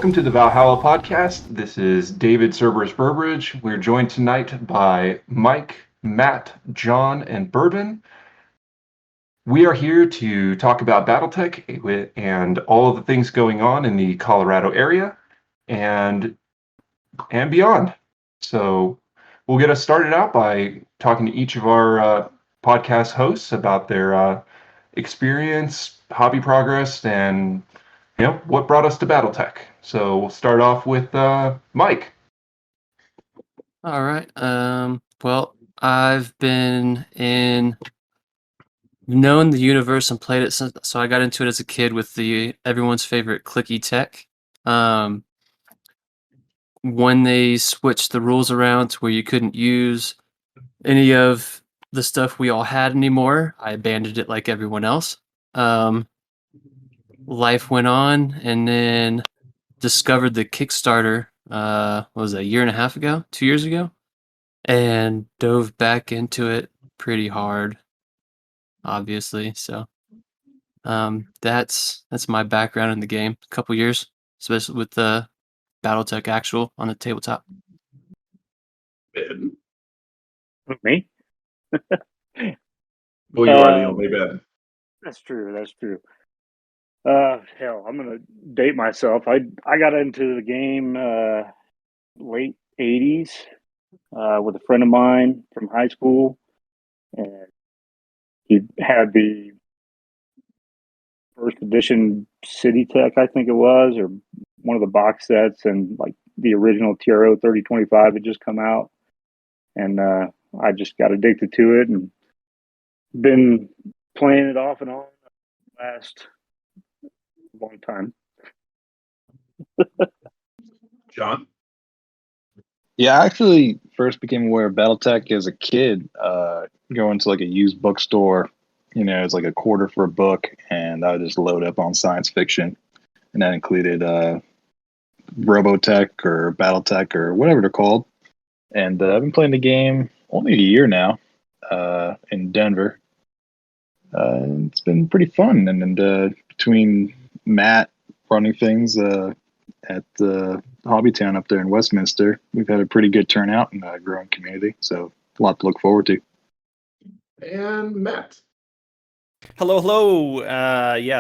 Welcome to the Valhalla podcast. This is David Cerberus Burbridge. We're joined tonight by Mike, Matt, John, and BourBen. We are here to talk about BattleTech and all of the things going on in the Colorado area and beyond. So we'll get us started out by talking to each of our podcast hosts about their experience, hobby progress, and what brought us to BattleTech. So we'll start off with Mike. All right. Well, I've been known the universe and played it since, so I got into it as a kid with the everyone's favorite clicky tech. When they switched the rules around to where you couldn't use any of the stuff we all had anymore, I abandoned it like everyone else. Life went on, and then discovered the Kickstarter. What was that, a year and a half ago, 2 years ago? And dove back into it pretty hard, obviously. So that's my background in the game. A couple years, especially with the BattleTech Actual on the tabletop. Me? Well, you are the only Ben. That's true. Hell, I'm gonna date myself. I got into the game late '80s with a friend of mine from high school, and he had the first edition City Tech, I think it was, or one of the box sets, and like the original TRO 3025 had just come out, and I just got addicted to it and been playing it off and on last long time. John? Yeah, I actually first became aware of BattleTech as a kid, going to like a used bookstore. It's like a quarter for a book, and I would just load up on science fiction. And that included Robotech or BattleTech or whatever they're called. And I've been playing the game only a year now in Denver. It's been pretty fun. And between Matt running things at Hobbytown up there in Westminster, we've had a pretty good turnout and a growing community. So a lot to look forward to. And Matt. Hello.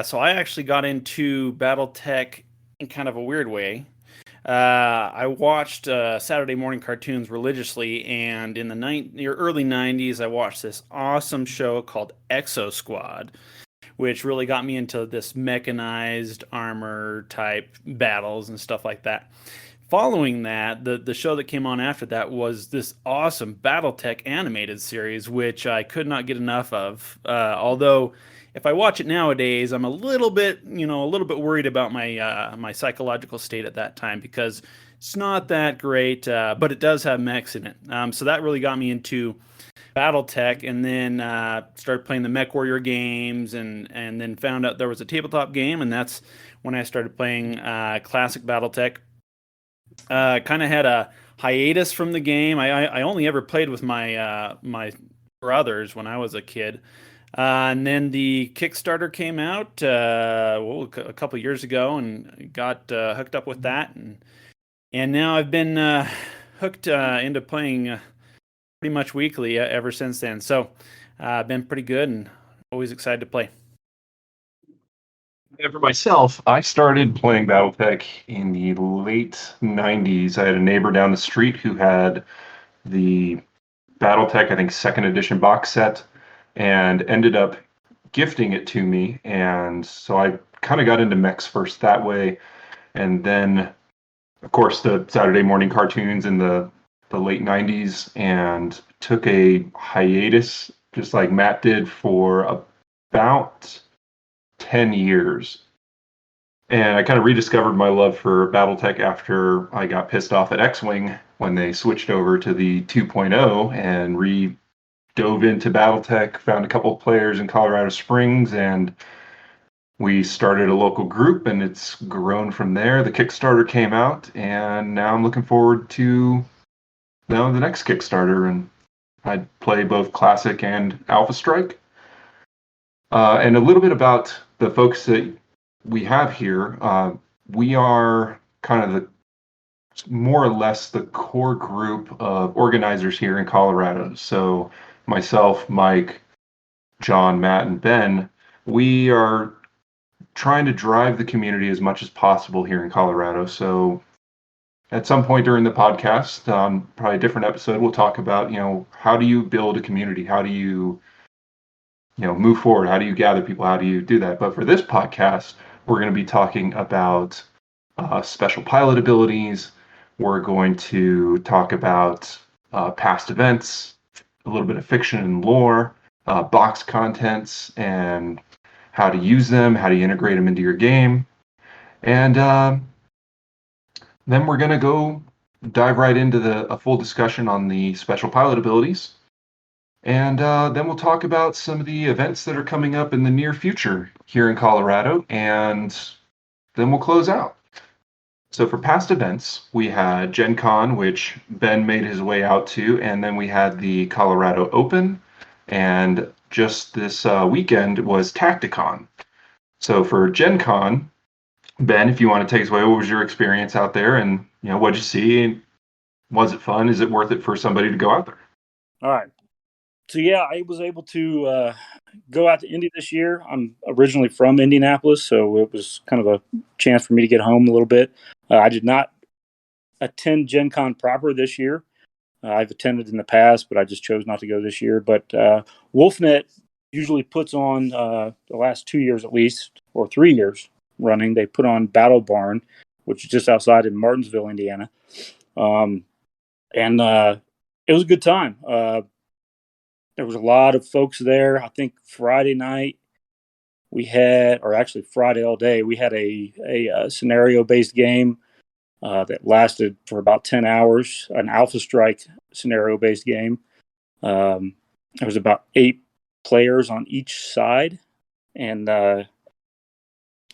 So I actually got into BattleTech in kind of a weird way. I watched Saturday morning cartoons religiously, and in the early 90s, I watched this awesome show called Exo Squad, which really got me into this mechanized armor type battles and stuff like that. Following that, the show that came on after that was this awesome BattleTech animated series, which I could not get enough of. Although, if I watch it nowadays, I'm a little bit worried about my psychological state at that time, because it's not that great, but it does have mechs in it. So that really got me into BattleTech, and then started playing the Mech Warrior games, and then found out there was a tabletop game, and that's when I started playing classic BattleTech. Kind of had a hiatus from the game. I only ever played with my brothers when I was a kid. And then the Kickstarter came out a couple years ago, and got hooked up with that, and now I've been hooked into playing pretty much weekly ever since then. So I've been pretty good and always excited to play. And for myself, I started playing BattleTech in the late 90s. I had a neighbor down the street who had the BattleTech, I think, second edition box set, and ended up gifting it to me. And so I kind of got into mechs first that way. And then, of course, the Saturday morning cartoons in the late 90s, and took a hiatus, just like Matt did, for about 10 years. And I kind of rediscovered my love for BattleTech after I got pissed off at X-Wing when they switched over to the 2.0, and dove into BattleTech, found a couple of players in Colorado Springs, and we started a local group, and it's grown from there. The Kickstarter came out, and now I'm looking forward to the next Kickstarter, and I play both Classic and Alpha Strike. And a little bit about the folks that we have here. We are kind of the more or less the core group of organizers here in Colorado. So myself, Mike, John, Matt, and Ben, we are trying to drive the community as much as possible here in Colorado. So at some point during the podcast, probably a different episode, we'll talk about, how do you build a community? How do you, move forward? How do you gather people? How do you do that? But for this podcast, we're going to be talking about special pilot abilities. We're going to talk about past events, a little bit of fiction and lore, box contents, and how to use them, how do you integrate them into your game. And then we're going to go dive right into a full discussion on the special pilot abilities. And then we'll talk about some of the events that are coming up in the near future here in Colorado. And then we'll close out. So for past events, we had Gen Con, which Ben made his way out to, and then we had the Colorado Open, and just this weekend was Tacticon. So for Gen Con, Ben, if you want to take us away, what was your experience out there, and what'd you see? Was it fun? Is it worth it for somebody to go out there? All right. So yeah, I was able to go out to Indy this year. I'm originally from Indianapolis, so it was kind of a chance for me to get home a little bit. I did not attend Gen Con proper this year. I've attended in the past, but I just chose not to go this year. But Wolfnet usually puts on the last 2 years at least, or 3 years running. They put on Battle Barn, which is just outside in Martinsville, Indiana. And it was a good time. There was a lot of folks there. I think Friday night we had, or actually Friday all day, we had a scenario-based game that lasted for about 10 hours, an Alpha Strike scenario-based game. There was about 8 players on each side, and it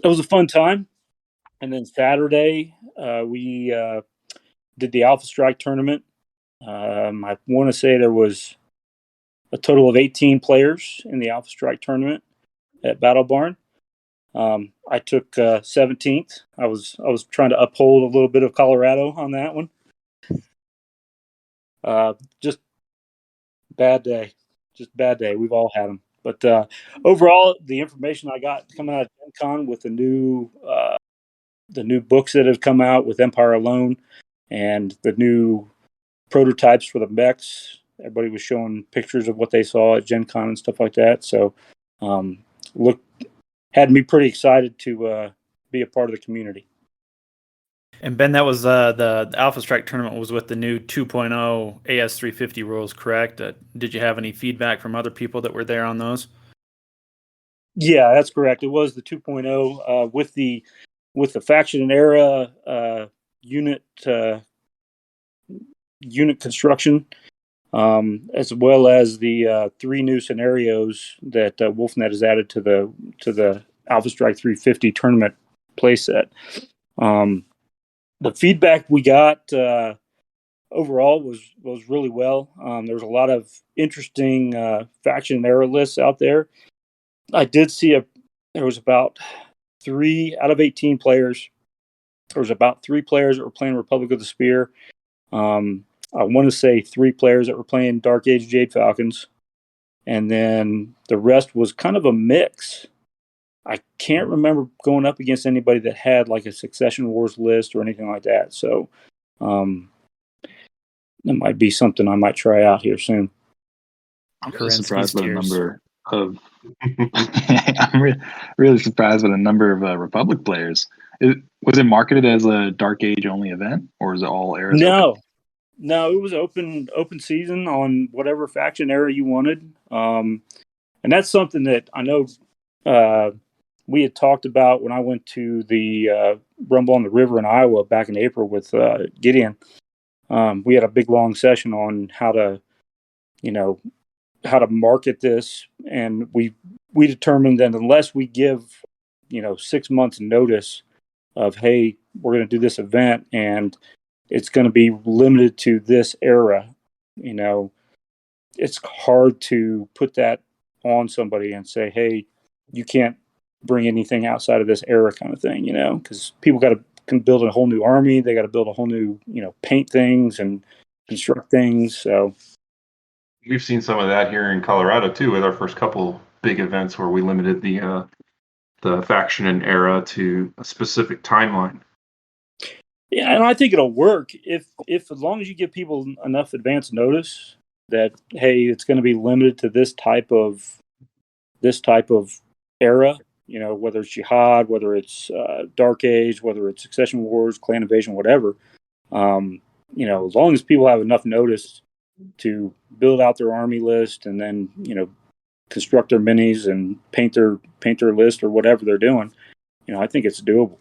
was a fun time. And then Saturday, we did the Alpha Strike tournament. I want to say there was a total of 18 players in the Alpha Strike tournament at Battle Barn. I took 17th. I was trying to uphold a little bit of Colorado on that one. Just bad day. We've all had them. But overall, the information I got coming out of Gen Con with the new books that have come out with Empire Alone and the new prototypes for the mechs. Everybody was showing pictures of what they saw at Gen Con and stuff like that. So had me pretty excited to be a part of the community. And Ben, that was the Alpha Strike tournament was with the new 2.0 AS350 rules, correct? Did you have any feedback from other people that were there on those? Yeah, that's correct. It was the 2.0 with the faction and era unit construction, as well as the 3 new scenarios that Wolfnet has added to the Alpha Strike 350 tournament playset. The feedback we got overall was really well. There was a lot of interesting faction and era lists out there. I did see there was about 3 out of 18 players. There was about 3 players that were playing Republic of the Spear. I want to say 3 players that were playing Dark Age Jade Falcons. And then the rest was kind of a mix. I can't remember going up against anybody that had like a Succession Wars list or anything like that. So that might be something I might try out here soon. I'm really surprised by the number of I'm really surprised by the number of Republic players. Was it marketed as a Dark Age only event, or is it all eras? No, it was open season on whatever faction era you wanted. And that's something that I know we had talked about when I went to the Rumble on the River in Iowa back in April with Gideon. We had a big long session on how to market this, and we determined that unless we give 6 months notice of, hey, we're going to do this event and it's going to be limited to this era, it's hard to put that on somebody and say, hey, you can't bring anything outside of this era kind of thing, because people got to build a whole new army. They got to build a whole new, paint things and construct things. So We've seen some of that here in Colorado too, with our first couple big events where we limited the faction and era to a specific timeline. yeah, and I think it'll work if as long as you give people enough advance notice that, hey, it's going to be limited to this type of era. Whether it's jihad, whether it's dark age, whether it's succession wars, clan invasion, whatever. As long as people have enough notice to build out their army list and then construct their minis and paint their list or whatever they're doing, I think it's doable.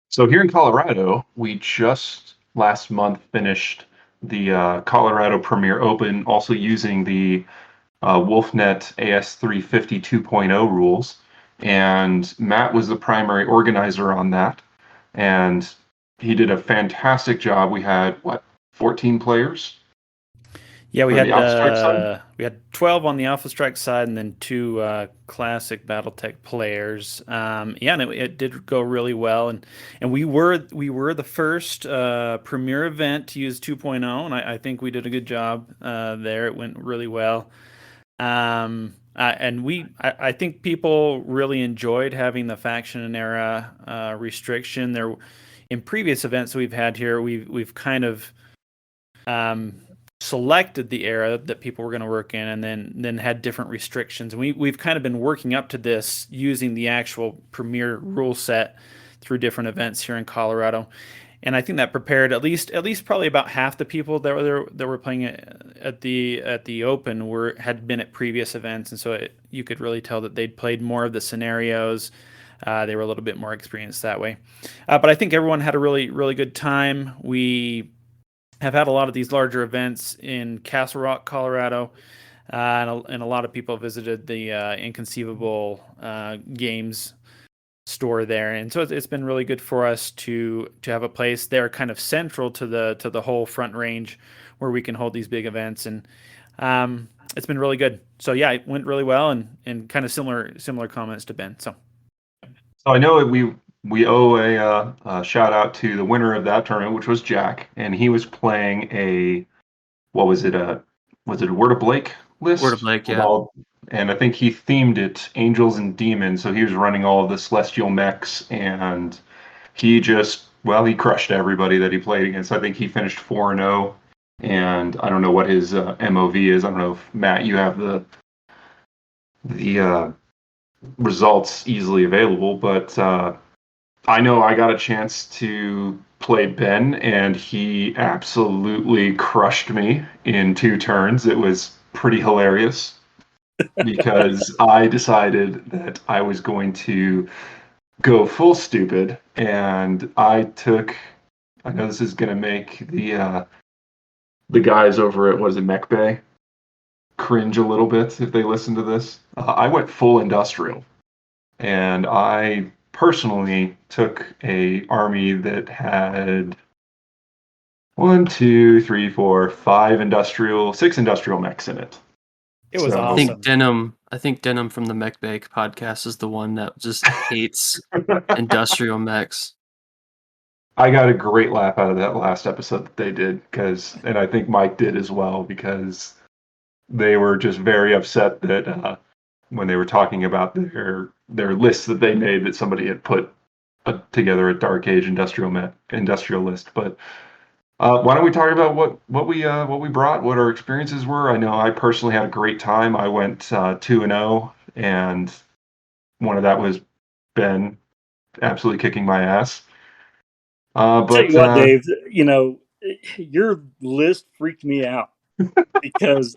So here in Colorado, we just last month finished the Colorado Premier Open, also using the WolfNet AS350 2.0 rules. And Matt was the primary organizer on that. And he did a fantastic job. We had, 14 players? Yeah, we For had the Alpha Strike side? we had 12 on the Alpha Strike side, and then 2 classic BattleTech players. And it did go really well, and we were the first premier event to use 2.0, and I think we did a good job there. It went really well. And I think people really enjoyed having the faction and era restriction. There, in previous events that we've had here, we've kind of selected the era that people were going to work in, and then had different restrictions. And we've kind of been working up to this using the actual premier rule set through different events here in Colorado. And I think that prepared at least probably about half the people that were playing at the Open had been at previous events, and so you could really tell that they'd played more of the scenarios. They were a little bit more experienced that way. But I think everyone had a really, really good time. We have had a lot of these larger events in Castle Rock, Colorado, and a lot of people visited the Inconceivable Games store there, and so it's been really good for us to have a place there kind of central to the whole Front Range where we can hold these big events, and it's been really good. So yeah, it went really well, and kind of similar comments to Ben. So I know we owe a shout out to the winner of that tournament, which was Jack, and he was playing was it a Word of Blake list? Word of Blake, yeah. And I think he themed it Angels and Demons, so he was running all of the Celestial mechs, and he he crushed everybody that he played against. I think he finished 4-0, and I don't know what his MOV is. I don't know if, Matt, you have the results easily available, but I know I got a chance to play Ben, and he absolutely crushed me in 2 turns. It was pretty hilarious because I decided that I was going to go full stupid, and I know this is going to make the guys over at, Mech Bay cringe a little bit if they listen to this. I went full industrial, and I personally took a army that had 6 industrial mechs in it. it was So- awesome. I think Denim from the Mech Bake podcast is the one that just hates industrial mechs. I got a great laugh out of that last episode that they did, and I think Mike did as well, because they were just very upset that when they were talking about their lists that they made, that somebody had put together a Dark Age industrial list. But why don't we talk about what we brought, what our experiences were? I know I personally had a great time. I went 2-0, and one of that was Ben absolutely kicking my ass. Tell But you what, Dave, your list freaked me out because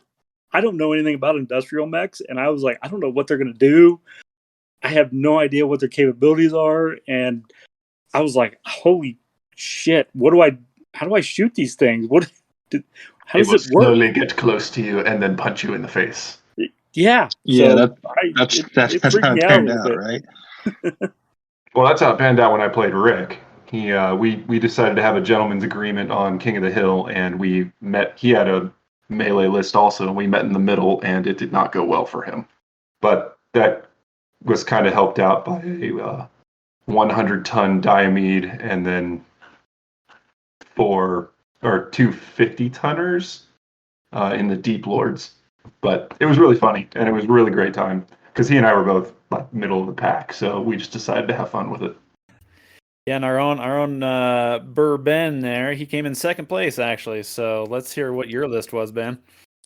I don't know anything about industrial mechs, and I was like, I don't know what they're going to do. I have no idea what their capabilities are, and I was like, holy shit, how do I shoot these things? How does it work? slowly get close to you and then punch you in the face. Yeah. Yeah, So that's it how freaked it me out a turned little out, bit. right? Well, that's how it panned out when I played Rick. We decided to have a gentleman's agreement on King of the Hill, and we met. He had a melee list also, and we met in the middle, and it did not go well for him. But that was kind of helped out by 100-ton diamide and then two 50-tonners in the Deep Lords. But it was really funny, and it was a really great time because he and I were both like middle of the pack, so we just decided to have fun with it. Yeah, and our own BourBen there, he came in second place actually. So let's hear what your list was, Ben.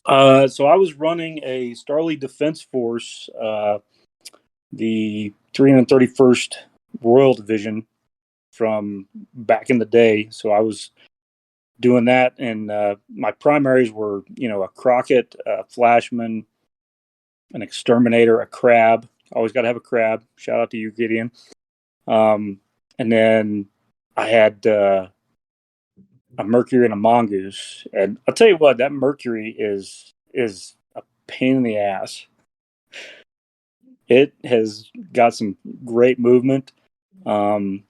So I was running a Starly Defense Force, the 331st Royal Division from back in the day. So I was doing that, and my primaries were, a Crockett, a Flashman, an Exterminator, a Crab. Always got to have a Crab. Shout out to you, Gideon. And then I had a Mercury and a Mongoose. And I'll tell you what, that Mercury is a pain in the ass. It has got some great movement. I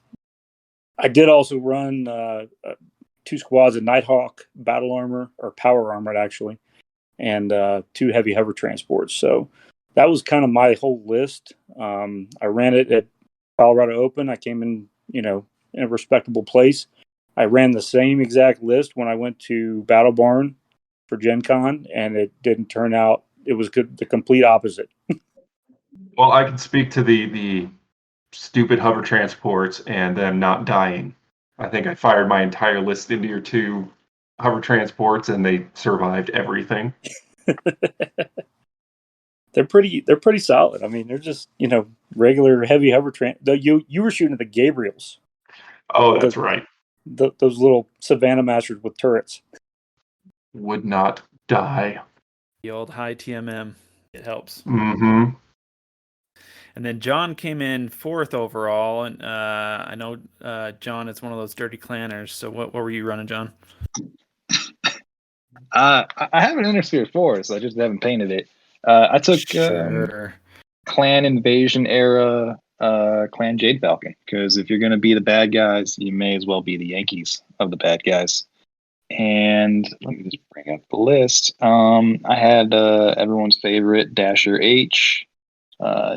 did also run 2 squads of Nighthawk battle armor, or power armored actually, and 2 heavy hover transports. So that was kind of my whole list. I ran it at Colorado Open. I came in, in a respectable place. I ran the same exact list when I went to Battle Barn for Gen Con, and it didn't turn out. It was the complete opposite. Well, I can speak to the stupid hover transports and them not dying. I think I fired my entire list into your 2 hover transports, and they survived everything. They're pretty solid. I mean, they're just regular heavy hover You were shooting at the Gabriels. Oh, that's right. Those little Savannah Masters with turrets. Would not die. The old high TMM. It helps. Mm-hmm. And then John came in 4th overall, and I know John is one of those dirty clanners. So what were you running, John? I have an Intersphere Force. I just haven't painted it. I took Clan Invasion era Clan Jade Falcon, because if you're going to be the bad guys, you may as well be the Yankees of the bad guys. And let me just bring up the list. I had everyone's favorite Dasher H,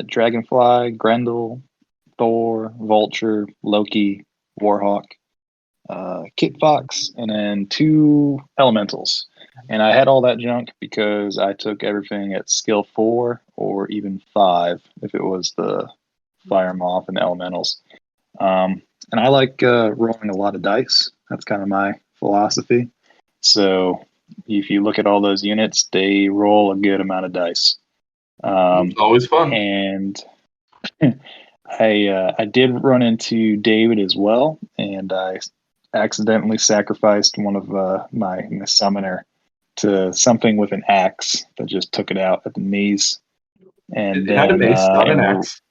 Dragonfly, Grendel, Thor, Vulture, Loki, Warhawk, Kit Fox, and then 2 Elementals. And I had all that junk because I took everything at skill 4 or even 5 if it was the Fire Moth and the Elementals. And I like rolling a lot of dice. That's kind of my philosophy. So if you look at all those units, they roll a good amount of dice. Always fun. And I did run into David as well, and I accidentally sacrificed one of my summoner to something with an axe that just took it out at the knees. And it had a mace, not an axe.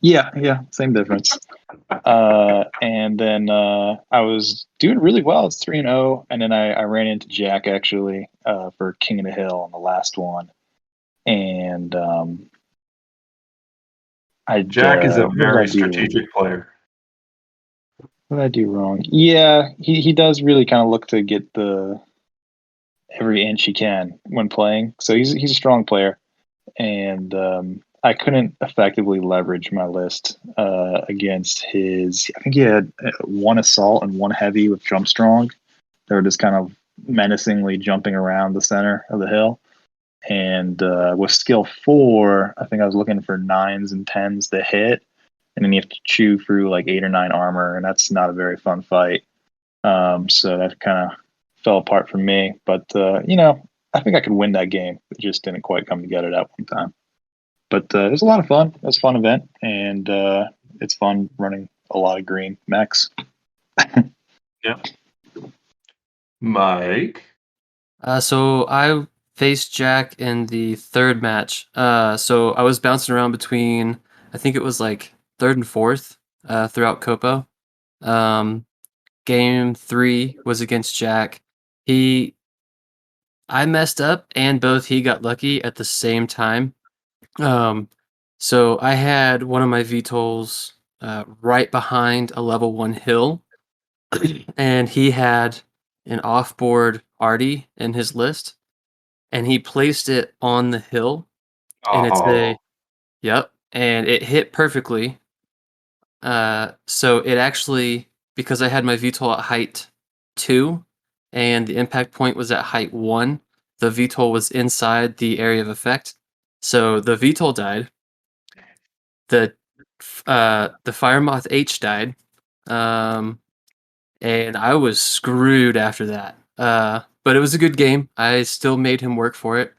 Yeah, same difference. And then I was doing really well. It's 3-0, and then I ran into Jack actually for King of the Hill on the last one, and Jack is a very strategic player. What did I do wrong? Yeah, he does really kind of look to get every inch he can when playing. So he's a strong player, and I couldn't effectively leverage my list against his. I think he had 1 assault and 1 heavy with jump strong. They were just kind of menacingly jumping around the center of the hill. And with skill 4, I think I was looking for 9s and 10s to hit. And then you have to chew through like 8 or 9 armor, and that's not a very fun fight. So that kind of fell apart for me. But, I think I could win that game. It just didn't quite come together that one time. But it was a lot of fun. It was a fun event, and it's fun running a lot of green mechs. Yeah. Mike? So I faced Jack in the 3rd match. So I was bouncing around between, I think it was like 3rd and 4th throughout Copo. Game 3 was against Jack. I messed up, and both he got lucky at the same time. So I had one of my VTOLs right behind a level 1 hill, and he had an off-board Artie in his list, and he placed it on the hill, and Oh. and it hit perfectly. So it actually, because I had my VTOL at height 2 and the impact point was at height 1, the VTOL was inside the area of effect. So the VTOL died. The Fire Moth H died. And I was screwed after that. But it was a good game. I still made him work for it.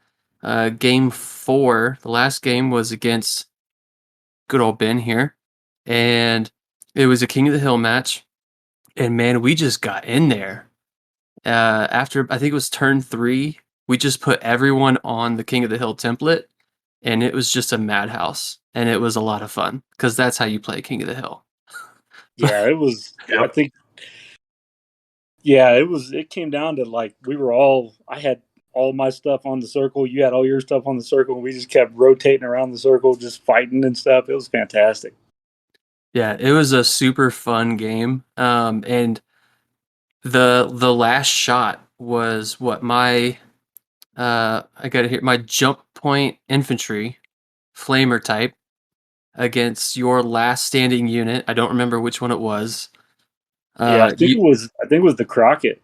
Game 4, the last game was against good old Ben here, and it was a King of the Hill match. And man, we just got in there. After I think it was turn 3, we just put everyone on the King of the Hill template, and it was just a madhouse, and it was a lot of fun because that's how you play King of the Hill. Yeah, it was. Yep. I think. Yeah, it was. It came down to like we were all. I had all my stuff on the circle. You had all your stuff on the circle, and we just kept rotating around the circle, just fighting and stuff. It was fantastic. Yeah, it was a super fun game. And the last shot was what my I got to hear my jump point infantry flamer type against your last standing unit. I don't remember which one it was. Yeah, I think it was. I think it was the Crockett.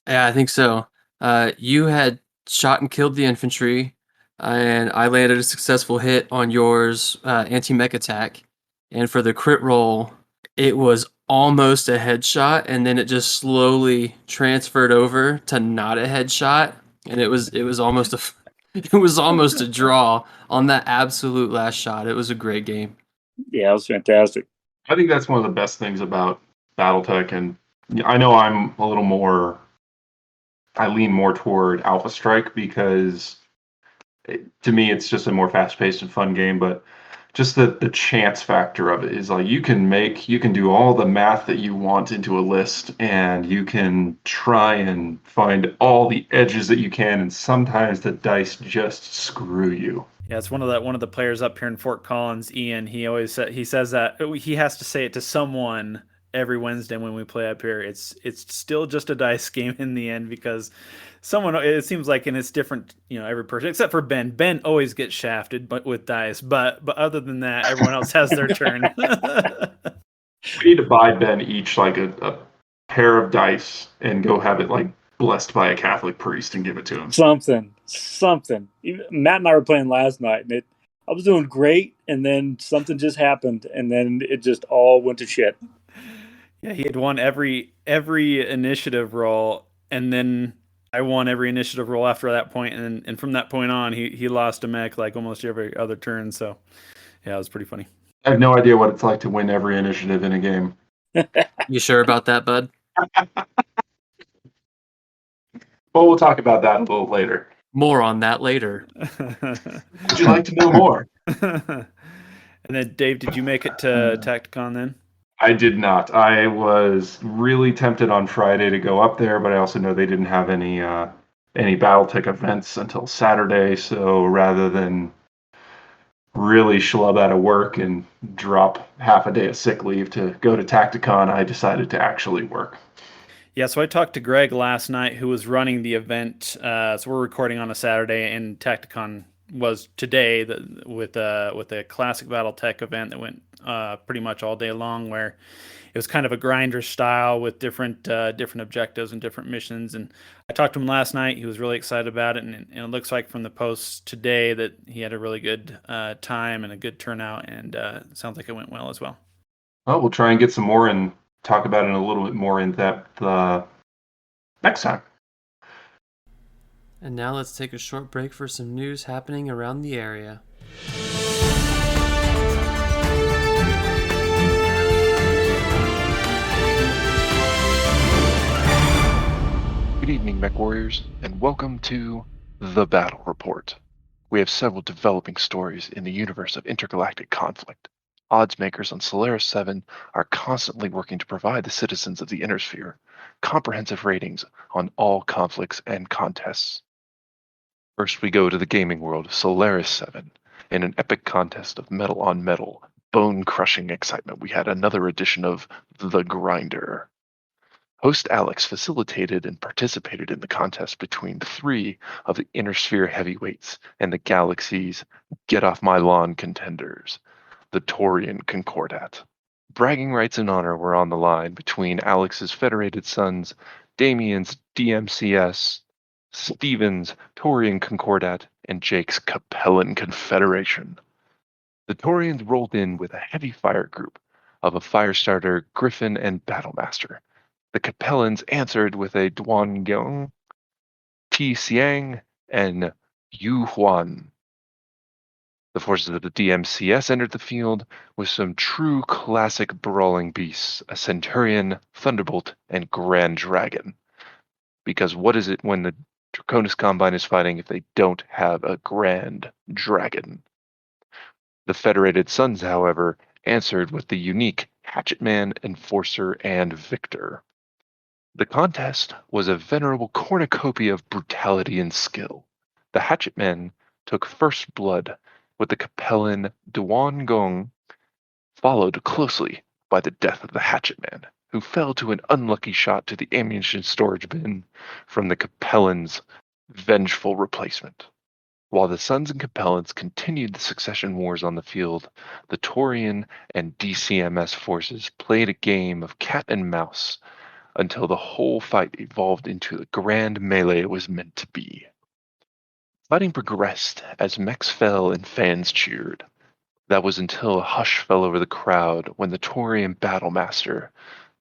Yeah, I think so. You had shot and killed the infantry, and I landed a successful hit on yours anti-mech attack. And for the crit roll, it was almost a headshot, and then it just slowly transferred over to not a headshot, and it was almost a it was almost a draw on that absolute last shot. It was a great game. Yeah, it was fantastic. I think that's one of the best things about BattleTech, and I know I'm a little more. I lean more toward Alpha Strike because to me it's just a more fast-paced and fun game. But just the chance factor of it is like you can do all the math that you want into a list, and you can try and find all the edges that you can, and sometimes the dice just screw you. Yeah, it's one of the players up here in Fort Collins, Ian. He says that he has to say it to someone every Wednesday when we play up here. It's still just a dice game in the end because someone, it seems like, and it's different, every person except for Ben. Ben always gets shafted, but with dice. But other than that, everyone else has their turn. We need to buy Ben each like a pair of dice and go have it like blessed by a Catholic priest and give it to him. Something. Matt and I were playing last night, and I was doing great, and then something just happened, and then it just all went to shit. Yeah, he had won every initiative roll, and then I won every initiative roll after that point, and from that point on, he lost a mech like almost every other turn. So, yeah, it was pretty funny. I have no idea what it's like to win every initiative in a game. You sure about that, bud? Well, we'll talk about that a little later. More on that later. Would you like to know more? And then, Dave, did you make it to Tacticon then? I did not. I was really tempted on Friday to go up there, but I also know they didn't have any BattleTech events until Saturday. So rather than really schlub out of work and drop half a day of sick leave to go to Tacticon, I decided to actually work. Yeah, so I talked to Greg last night, who was running the event. So we're recording on a Saturday, and Tacticon was today with a classic BattleTech event that went pretty much all day long, where it was kind of a grinder style with different objectives and different missions. And I talked to him last night. He was really excited about it, and it looks like from the posts today that he had a really good time and a good turnout, and it sounds like it went well as well. Well, we'll try and get some more and talk about it a little bit more in depth next time. And now let's take a short break for some news happening around the area. Good evening, Mech Warriors, and welcome to The Battle Report. We have several developing stories in the universe of intergalactic conflict. Odds makers on Solaris 7 are constantly working to provide the citizens of the Inner Sphere comprehensive ratings on all conflicts and contests. First, we go to the gaming world of Solaris 7. In an epic contest of metal on metal, bone-crushing excitement, we had another edition of The Grinder. Host Alex facilitated and participated in the contest between 3 of the Inner Sphere heavyweights and the galaxy's get-off-my-lawn contenders, the Taurian Concordat. Bragging rights and honor were on the line between Alex's Federated Sons, Damien's DMCS, Stephen's Taurian Concordat, and Jake's Capellan Confederation. The Taurians rolled in with a heavy fire group of a Firestarter, Griffin, and Battlemaster. The Capellans answered with a Duangyong, Ti Xiang, and Yu Huan. The forces of the DMCS entered the field with some true classic brawling beasts, a Centurion, Thunderbolt, and Grand Dragon. Because what is it when the Draconis Combine is fighting if they don't have a Grand Dragon? The Federated Sons, however, answered with the unique Hatchetman, Enforcer, and Victor. The contest was a venerable cornucopia of brutality and skill. The Hatchetmen took first blood with the Capellan Duan Gong, followed closely by the death of the Hatchetman, who fell to an unlucky shot to the ammunition storage bin from the Capellan's vengeful replacement. While the Sons and Capellans continued the succession wars on the field, the Taurian and DCMS forces played a game of cat and mouse until the whole fight evolved into the grand melee it was meant to be. Fighting progressed as mechs fell and fans cheered. That was until a hush fell over the crowd when the Taurian Battlemaster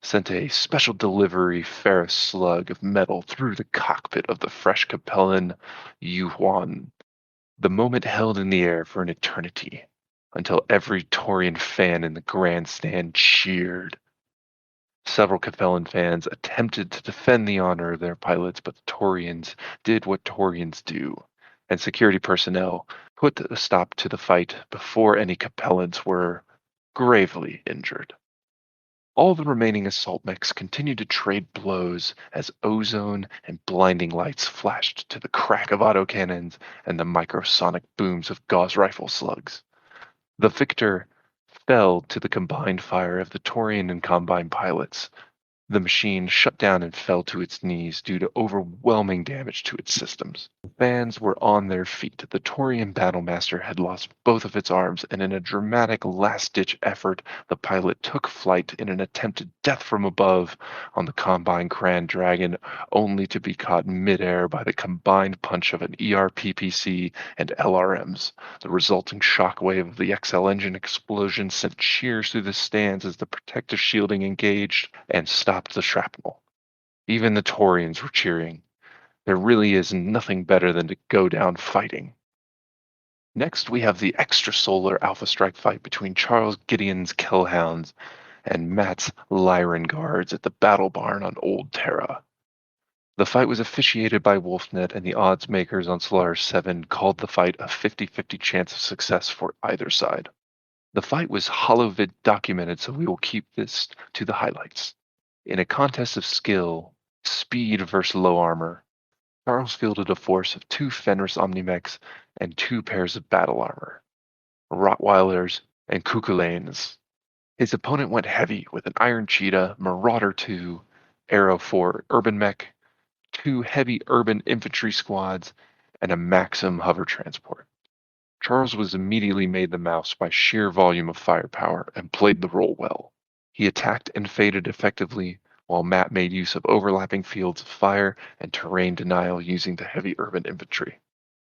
sent a special delivery ferrous slug of metal through the cockpit of the fresh Capellan Yu Huan. The moment held in the air for an eternity, until every Taurian fan in the grandstand cheered. Several Capellan fans attempted to defend the honor of their pilots, but the Taurians did what Taurians do, and security personnel put a stop to the fight before any Capellans were gravely injured. All the remaining assault mechs continued to trade blows as ozone and blinding lights flashed to the crack of autocannons and the microsonic booms of gauze rifle slugs. The victor fell to the combined fire of the Taurian and Combine pilots. The machine shut down and fell to its knees due to overwhelming damage to its systems. Fans were on their feet. The Taurian Battlemaster had lost both of its arms, and in a dramatic last-ditch effort, the pilot took flight in an attempted death from above on the Combine Grand Dragon, only to be caught midair by the combined punch of an ERPPC and LRMs. The resulting shockwave of the XL engine explosion sent cheers through the stands as the protective shielding engaged and stopped the shrapnel. Even the Taurians were cheering. There really is nothing better than to go down fighting. Next, we have the extrasolar Alpha Strike fight between Charles Gideon's Killhounds and Matt's Lyran Guards at the Battle Barn on Old Terra. The fight was officiated by Wolfnet, and the odds makers on Solaris 7 called the fight a 50-50 chance of success for either side. The fight was holovid documented, so we will keep this to the highlights. In a contest of skill, speed versus low armor, Charles fielded a force of 2 Fenris Omnimechs and 2 pairs of battle armor, Rottweilers and Kukulanes. His opponent went heavy with an Iron Cheetah, Marauder 2, Arrow 4 Urban Mech, 2 heavy urban infantry squads, and a Maxim hover transport. Charles was immediately made the mouse by sheer volume of firepower and played the role well. He attacked and faded effectively, while Matt made use of overlapping fields of fire and terrain denial using the heavy urban infantry.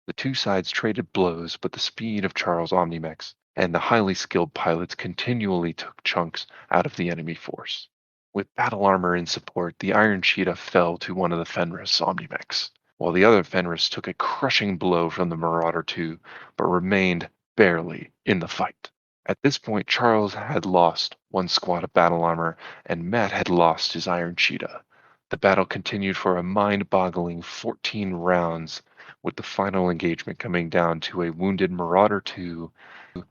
The two sides traded blows, but the speed of Charles' Omnimechs and the highly skilled pilots continually took chunks out of the enemy force. With battle armor in support, the Iron Cheetah fell to one of the Fenris Omnimechs, while the other Fenris took a crushing blow from the Marauder 2, but remained barely in the fight. At this point, Charles had lost 1 squad of battle armor, and Matt had lost his Iron Cheetah. The battle continued for a mind-boggling 14 rounds, with the final engagement coming down to a wounded Marauder 2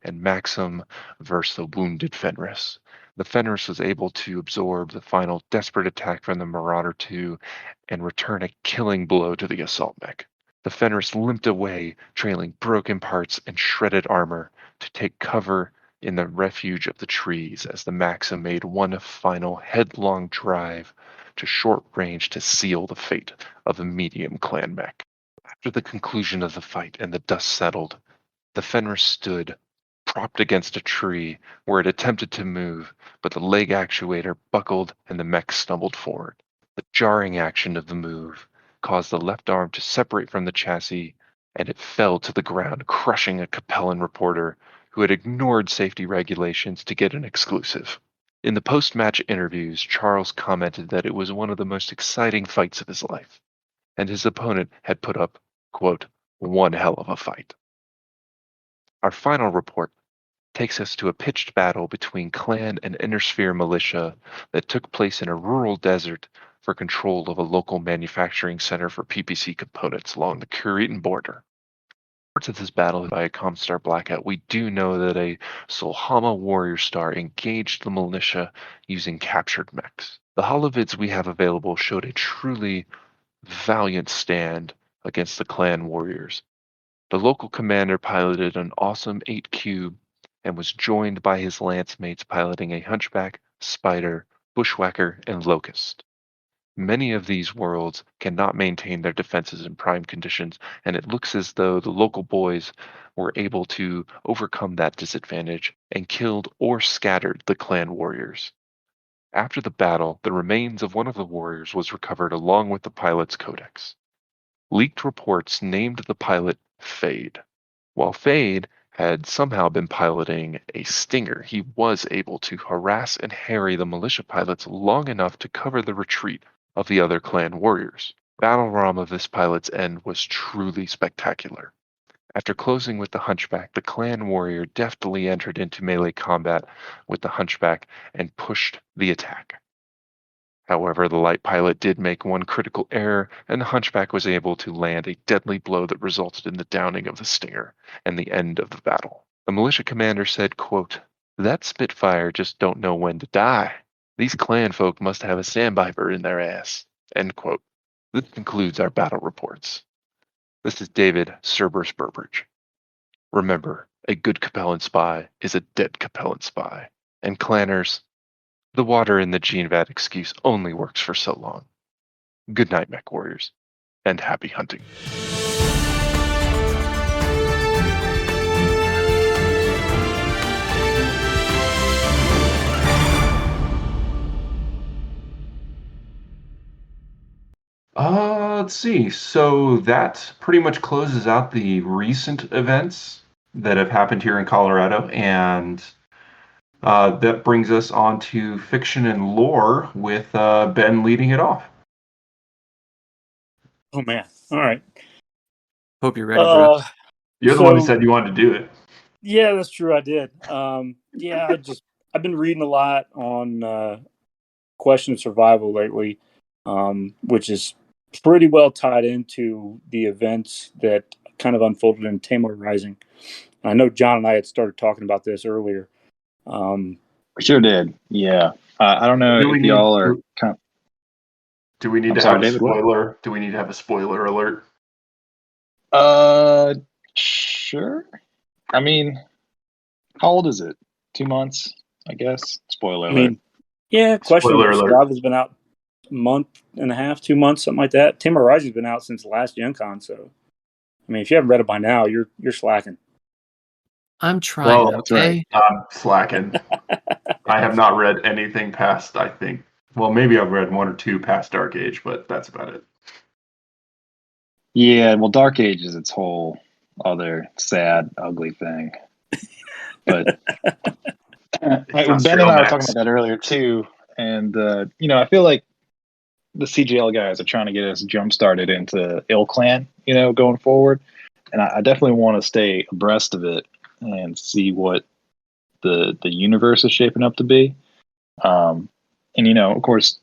and Maxim versus the wounded Fenris. The Fenris was able to absorb the final desperate attack from the Marauder 2 and return a killing blow to the assault mech. The Fenris limped away, trailing broken parts and shredded armor, to take cover in the refuge of the trees as the Maxim made one final headlong drive to short range to seal the fate of the medium clan mech. After the conclusion of the fight and the dust settled, the Fenris stood propped against a tree where it attempted to move, but the leg actuator buckled and the mech stumbled forward. The jarring action of the move caused the left arm to separate from the chassis, and it fell to the ground, crushing a Capellan reporter who had ignored safety regulations to get an exclusive. In the post-match interviews, Charles commented that it was one of the most exciting fights of his life, and his opponent had put up, quote, one hell of a fight. Our final report takes us to a pitched battle between Clan and Innersphere militia that took place in a rural desert for control of a local manufacturing center for PPC components along the Kuritan border. Parts of this battle by a Comstar blackout, we do know that a Solhama warrior star engaged the militia using captured mechs. The holovids we have available showed a truly valiant stand against the clan warriors. The local commander piloted an awesome 8 cube and was joined by his lance mates piloting a hunchback, spider, bushwhacker, and locust. Many of these worlds cannot maintain their defenses in prime conditions, and it looks as though the local boys were able to overcome that disadvantage and killed or scattered the clan warriors. After the battle, the remains of one of the warriors was recovered along with the pilot's codex. Leaked reports named the pilot Fade. While Fade had somehow been piloting a Stinger, he was able to harass and harry the militia pilots long enough to cover the retreat of the other clan warriors. Battle ROM of this pilot's end was truly spectacular. After closing with the Hunchback, the clan warrior deftly entered into melee combat with the Hunchback and pushed the attack. However, the light pilot did make one critical error, and the Hunchback was able to land a deadly blow that resulted in the downing of the Stinger and the end of the battle. The militia commander said, quote, "That Spitfire just don't know when to die. These clan folk must have a sandpiper in their ass." End quote. This concludes our battle reports. This is David Cerberus Burbridge. Remember, a good Capellan spy is a dead Capellan spy. And clanners, the water in the gene vat excuse only works for so long. Good night, mech warriors, and happy hunting. Let's see. So that pretty much closes out the recent events that have happened here in Colorado, and that brings us on to fiction and lore with Ben leading it off. Oh man! All right. Hope you're ready, bro. You're the one who said you wanted to do it. Yeah, that's true. I did. Yeah, I've been reading a lot on question of survival lately, which is pretty well tied into the events that kind of unfolded in Tamar Rising. I know John and I had started talking about this earlier. We sure did. Yeah. I don't know if y'all are kind of... Do we need to have a spoiler? Do we need to have a spoiler alert? Sure. I mean, how old is it? 2 months, I guess. Spoiler alert. Yeah, Question Spoiler of alert. Survival's been out a month and a half, 2 months, something like that. Tamar Rising's been out since the last Gen Con, so I mean, if you haven't read it by now, you're slacking. I'm trying, okay? Right. I'm slacking. I have not read anything past, I think. Well, maybe I've read 1 or 2 past Dark Age, but that's about it. Yeah, well, Dark Age is its whole other sad, ugly thing. But Ben and I were talking about that earlier too, and I feel like the CGL guys are trying to get us jump started into Ill Clan, going forward, and I definitely want to stay abreast of it and see what the universe is shaping up to be. And of course,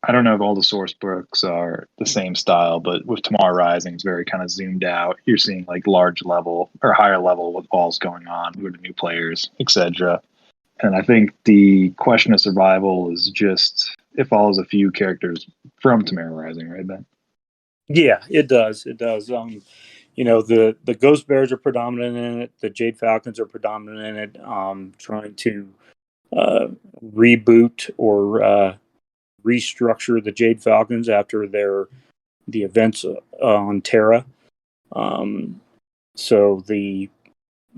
I don't know if all the source books are the same style, but with Tamar Rising, it's very kind of zoomed out. You're seeing like large level or higher level with all's going on, who are the new players, etc. And I think the question of survival is just, it follows a few characters from Tamar Rising, right, Ben? Yeah, it does. It does. The Ghost Bears are predominant in it. The Jade Falcons are predominant in it. Trying to reboot or restructure the Jade Falcons after the events on Terra. So the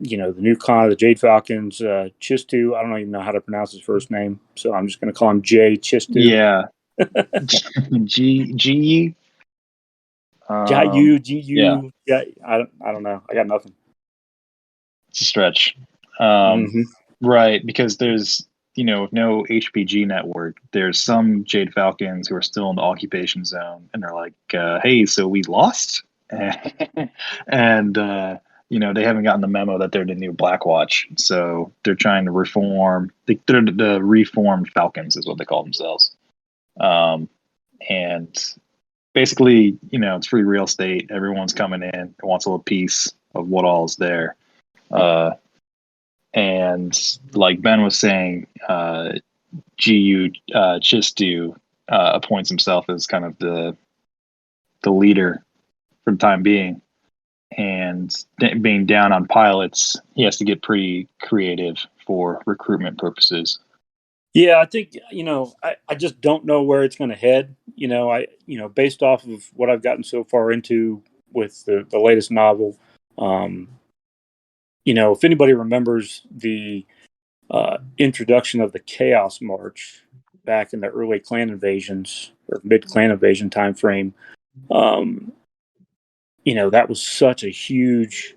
the new con of the Jade Falcons, Chistu. I don't even know how to pronounce his first name, so I'm just going to call him Jay Chistu. Yeah. G. Gu, Yeah, Gu. Yeah, I don't know. I got nothing. it's a stretch. Hmm. Right, because there's no HPG network. There's some Jade Falcons who are still in the occupation zone, and they're like, "Hey, so we lost," and they haven't gotten the memo that they're the new Blackwatch. So they're trying to reform. They're the reformed Falcons, is what they call themselves. And basically, it's free real estate. Everyone's coming in, wants a little piece of what all is there. And like Ben was saying, GU Chistu appoints himself as kind of the leader for the time being. And being down on pilots, he has to get pretty creative for recruitment purposes. Yeah, I think I just don't know where it's going to head. Based off of what I've gotten so far into with the latest novel. If anybody remembers the introduction of the Chaos March back in the early clan invasions or mid clan invasion time frame, that was such a huge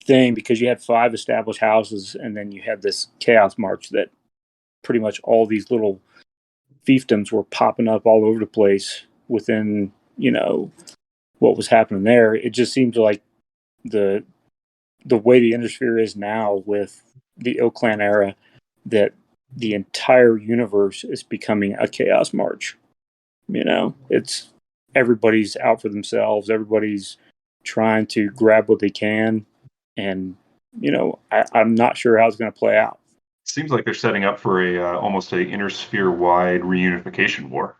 thing because you had 5 established houses and then you had this Chaos March that pretty much all these little fiefdoms were popping up all over the place within what was happening there. It just seems like the way the Undersphere is now with the Ill Clan era, that the entire universe is becoming a Chaos March. It's everybody's out for themselves. Everybody's trying to grab what they can, and I'm not sure how it's going to play out. Seems like they're setting up for a almost a intersphere-wide reunification war.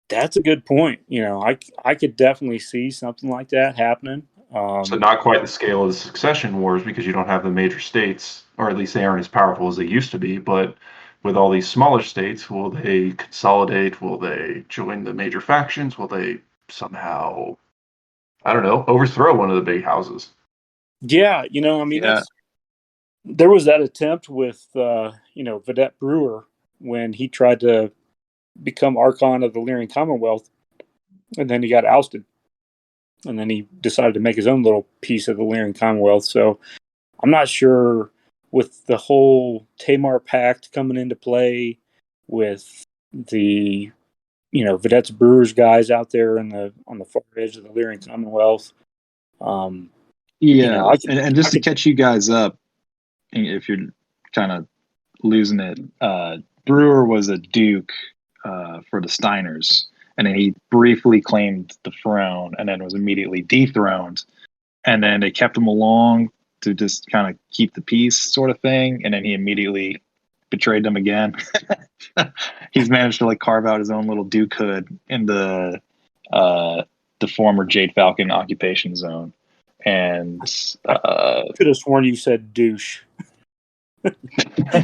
That's a good point. I could definitely see something like that happening. So not quite the scale of the succession wars because you don't have the major states, or at least they aren't as powerful as they used to be. But with all these smaller states, will they consolidate? Will they join the major factions? Will they somehow, I don't know, overthrow one of the big houses? Yeah, Yeah. there was that attempt with Vedette Brewer when he tried to become Archon of the Lyrian Commonwealth, and then he got ousted, and then he decided to make his own little piece of the Lyrian Commonwealth. So I'm not sure with the whole Tamar Pact coming into play, with the Vedette's Brewers guys out there on the far edge of the Lyrian Commonwealth. Yeah, I could, and just to catch you guys up, if you're kind of losing it, Brewer was a duke for the Steiners, and then he briefly claimed the throne, and then was immediately dethroned, and then they kept him along to just kind of keep the peace, sort of thing, and then he immediately betrayed them again. He's managed to carve out his own little dukehood in the former Jade Falcon occupation zone. And could have sworn you said douche.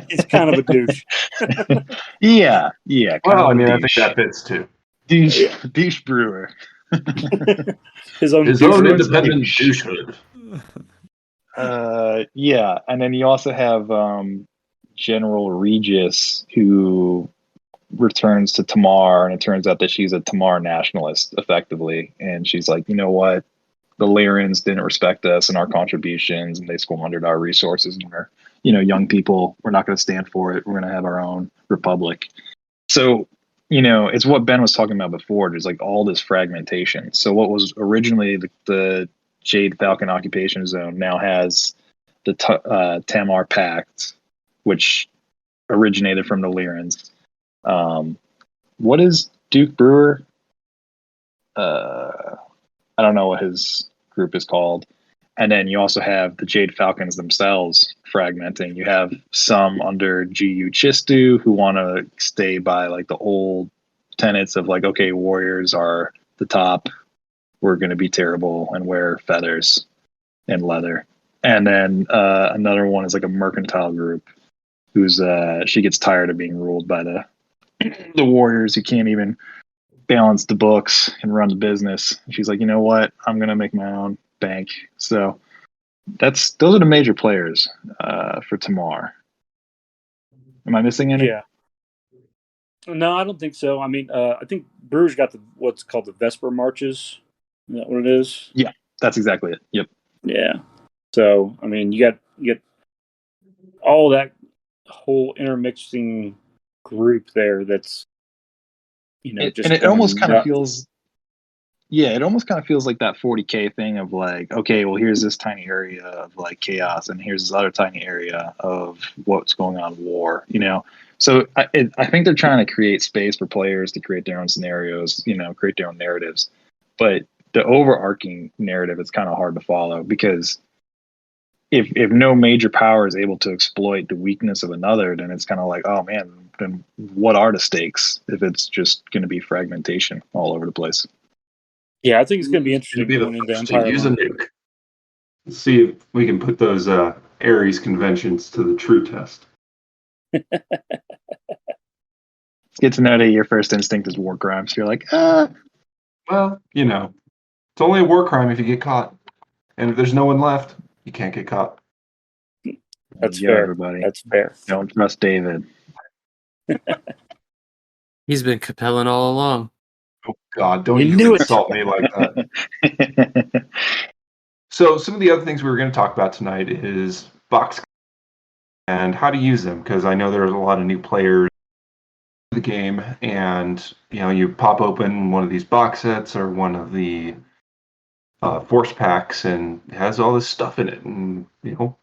He's kind of a douche. yeah. Well, I mean, I think that fits too. Douche Brewer. His own independent douchehood. Yeah, and then you also have General Regis, who returns to Tamar, and it turns out that she's a Tamar nationalist, effectively, and she's like, you know what? The Lyrians didn't respect us and our contributions, and they squandered our resources, and we're, young people, we're not going to stand for it. We're going to have our own republic. So, it's what Ben was talking about before. There's all this fragmentation. So what was originally the Jade Falcon occupation zone now has the Tamar Pact, which originated from the Lyrians. What is Duke Brewer? I don't know what his group is called. And then you also have the Jade Falcons themselves fragmenting. You have some under GU Chistu who want to stay by the old tenets of okay, warriors are the top. We're going to be terrible and wear feathers and leather. And then another one is a mercantile group who's she gets tired of being ruled by the warriors who can't even balance the books and run the business. She's like, you know what? I'm going to make my own bank. So those are the major players for Tamar. Am I missing any? Yeah. No, I don't think so. I mean, I think Brewers got what's called the Vesper marches. Is that what it is? Yeah, that's exactly it. Yep. Yeah. So, I mean, you get all that whole intermixing group there. That's just and it going almost kind of nuts. feels. Yeah, it almost kind of feels like that 40K thing of like, okay, well, here's this tiny area of like chaos, and here's this other tiny area of what's going on in war. So I think they're trying to create space for players to create their own scenarios, create their own narratives. But the overarching narrative is kind of hard to follow because if no major power is able to exploit the weakness of another, then it's kind of like, oh man, then what are the stakes if it's just going to be fragmentation all over the place? Yeah, I think it's going to be Gonna interesting be the going into first to Empire use a Line. nuke. Let's see if we can put those Ares conventions to the true test. It's good to know that your first instinct is war crimes. You're like, Well, it's only a war crime if you get caught. And if there's no one left, you can't get caught. That's yo, fair. everybody. That's fair. Don't trust David. He's been Capellan all along. Oh, God, don't You you knew it. insult me like that. So some of the other things we were going to talk about tonight is box and how to use them, because I know there's a lot of new players in the game, and you pop open one of these box sets or one of the force packs, and it has all this stuff in it. And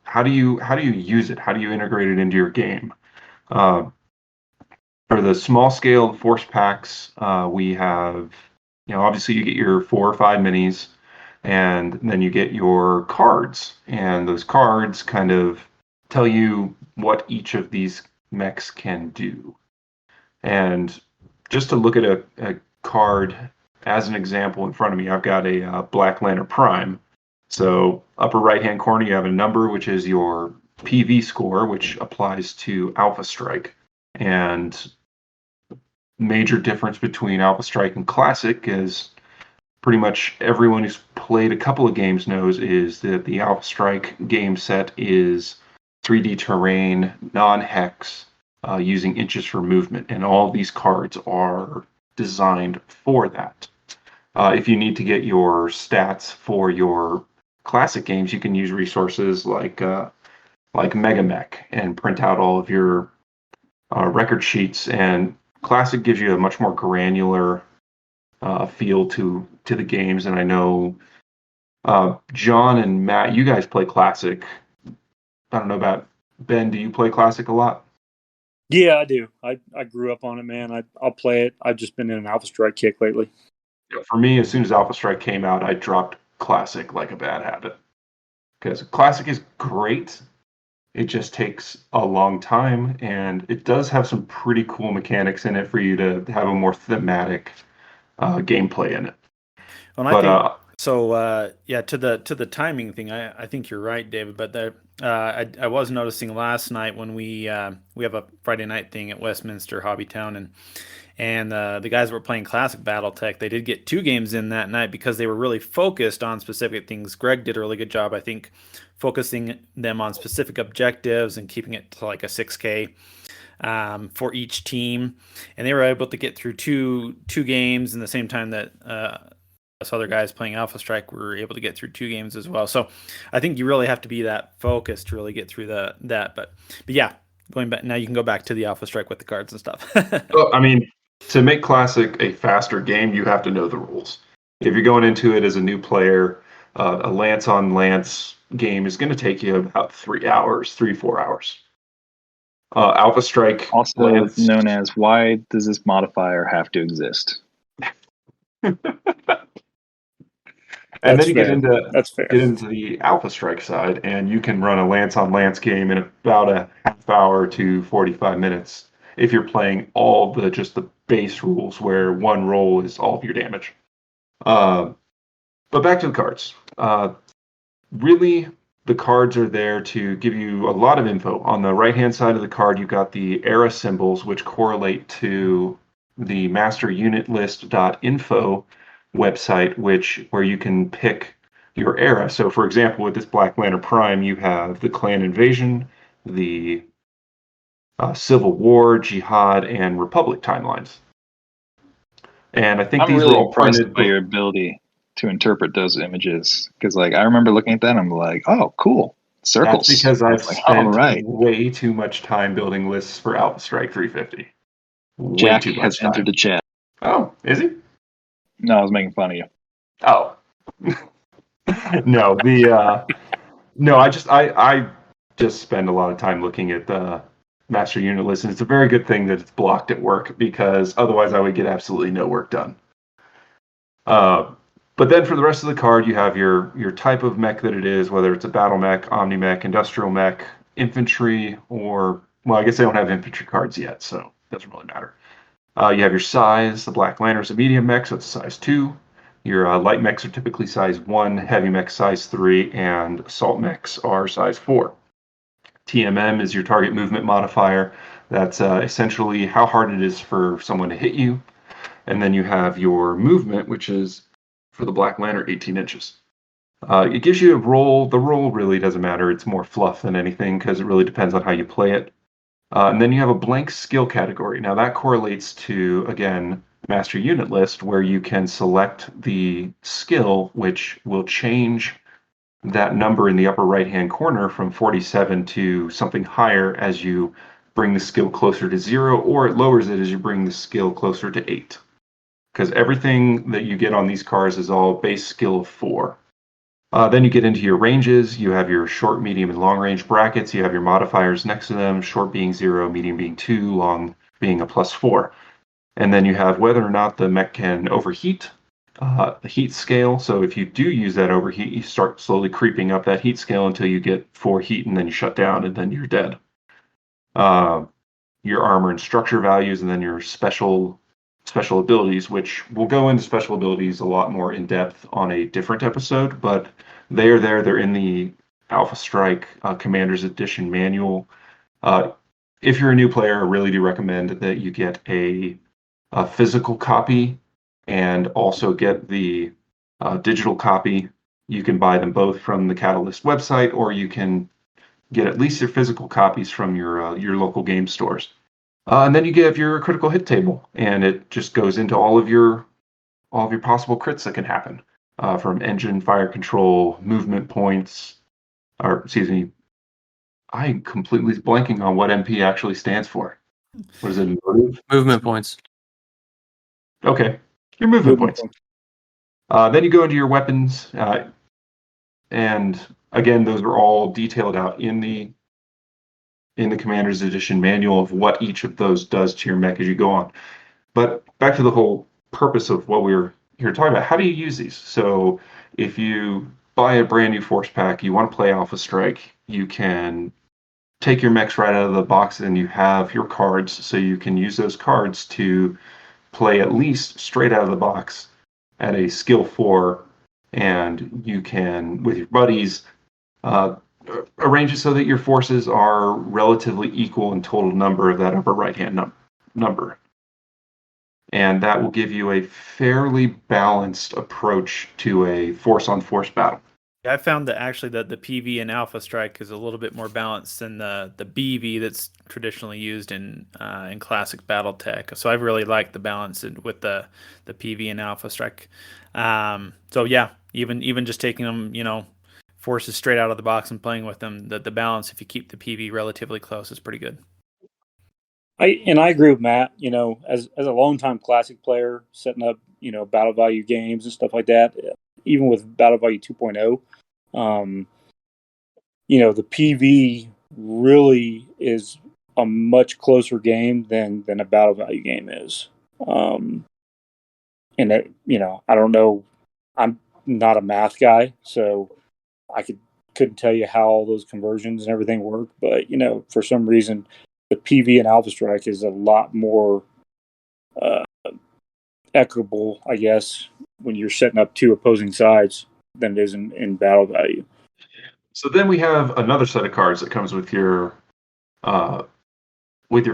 how do you use it? How do you integrate it into your game? For the small scale force packs, we have obviously you get your 4 or 5 minis, and then you get your cards, and those cards kind of tell you what each of these mechs can do. And just to look at a card as an example in front of me, I've got a Black Lantern Prime. So upper right hand corner, you have a number, which is your PV score, which applies to Alpha Strike. And major difference between Alpha Strike and Classic is pretty much everyone who's played a couple of games knows is that the Alpha Strike game set is 3D terrain, non-hex, using inches for movement, and all these cards are designed for that. If you need to get your stats for your classic games, you can use resources like MegaMech and print out all of your record sheets. And Classic gives you a much more granular feel to the games. And I know John and Matt, you guys play Classic. I don't know about Ben. Do you play Classic a lot? Yeah, I do. I grew up on it, man. I'll play it. I've just been in an Alpha Strike kick lately. For me, as soon as Alpha Strike came out, I dropped Classic like a bad habit. Because Classic is great. It just takes a long time, and it does have some pretty cool mechanics in it for you to have a more thematic gameplay in it. Well, I think so. Yeah, to the timing thing, I think you're right, David. But I was noticing last night when we have a Friday night thing at Westminster Hobbytown, and the guys that were playing Classic BattleTech, they did get 2 games in that night because they were really focused on specific things. Greg did a really good job, I think, focusing them on specific objectives and keeping it to like a 6K for each team, and they were able to get through two games in the same time that us other guys playing Alpha Strike were able to get through 2 games as well. So I think you really have to be that focused to really get through that. But yeah, going back now, you can go back to the Alpha Strike with the cards and stuff. Well, I mean, to make Classic a faster game, you have to know the rules. If you're going into it as a new player, a lance on lance game is going to take you about 3 hours, 3-4 hours. Alpha Strike, also lance, known as, why does this modifier have to exist? and That's then you fair. That's fair. get into the Alpha Strike side, and you can run a lance on lance game in about a half hour to 45 minutes if you're playing all just the base rules where one roll is all of your damage. But back to the cards. Really, the cards are there to give you a lot of info. On the right-hand side of the card, you've got the era symbols, which correlate to the masterunitlist.info website, where you can pick your era. So, for example, with this Black Lantern Prime, you have the Clan Invasion, the Civil War, Jihad, and Republic timelines. And I think I'm these really were all impressed printed. by your ability to interpret those images because, like, I remember looking at that and I'm like, oh, cool, circles. That's because I've It's like, all spent right. way too much time building lists for Alpha Strike 350. Way Jack too has much time. entered the chat. Oh, is he? No, I was making fun of you. Oh. No, I just spend a lot of time looking at the master unit list, and it's a very good thing that it's blocked at work because otherwise I would get absolutely no work done. But then for the rest of the card, you have your type of mech that it is, whether it's a battle mech, omni mech, industrial mech, infantry, or well, I guess they don't have infantry cards yet, so it doesn't really matter. You have your size. The Black Lantern's a medium mech, so it's a size 2. Your light mechs are typically size 1, heavy mechs size 3, and assault mechs are size 4. TMM is your target movement modifier. That's essentially how hard it is for someone to hit you. And then you have your movement, which is, for the Black Lantern, 18 inches. It gives you a roll. The roll really doesn't matter. It's more fluff than anything because it really depends on how you play it. And then you have a blank skill category. Now that correlates to, again, master unit list where you can select the skill, which will change that number in the upper right-hand corner from 47 to something higher as you bring the skill closer to 0, or it lowers it as you bring the skill closer to 8. Because everything that you get on these cards is all base skill of 4. Then you get into your ranges. You have your short, medium, and long range brackets. You have your modifiers next to them, short being 0, medium being 2, long being a +4. And then you have whether or not the mech can overheat, the heat scale. So if you do use that overheat, you start slowly creeping up that heat scale until you get 4 heat, and then you shut down, and then you're dead. Your armor and structure values, and then your special abilities, which we'll go into special abilities a lot more in depth on a different episode, but they are there. They're in the Alpha Strike Commander's Edition manual. If you're a new player, I really do recommend that you get a physical copy and also get the digital copy. You can buy them both from the Catalyst website, or you can get at least your physical copies from your local game stores. And then you get your critical hit table, and it just goes into all of your possible crits that can happen, from engine, fire control, movement points, or excuse me, I'm completely blanking on what MP actually stands for. What is it? Motive? Movement points. Okay, your movement points. Then you go into your weapons, and again, those are all detailed out in the Commander's Edition manual of what each of those does to your mech as you go on. But back to the whole purpose of what we're here talking about. How do you use these? So if you buy a brand new force pack, you want to play Alpha Strike, you can take your mechs right out of the box and you have your cards, so you can use those cards to play at least straight out of the box at a skill 4, and you can, with your buddies, arrange it so that your forces are relatively equal in total number of that upper right-hand number. And that will give you a fairly balanced approach to a force-on-force battle. I found that actually the PV in Alpha Strike is a little bit more balanced than the BV that's traditionally used in classic BattleTech. So I've really liked the balance with the PV and Alpha Strike. So yeah, even just taking them, forces straight out of the box and playing with them, the balance, if you keep the PV relatively close, is pretty good. I agree with Matt. As a longtime classic player, setting up battle value games and stuff like that, even with battle value 2.0, the PV really is a much closer game than a battle value game is. And I don't know. I'm not a math guy, so I couldn't tell you how all those conversions and everything work. But for some reason, the PV in Alpha Strike is a lot more equitable, I guess, when you're setting up two opposing sides than it is in battle value. So then we have another set of cards that comes with your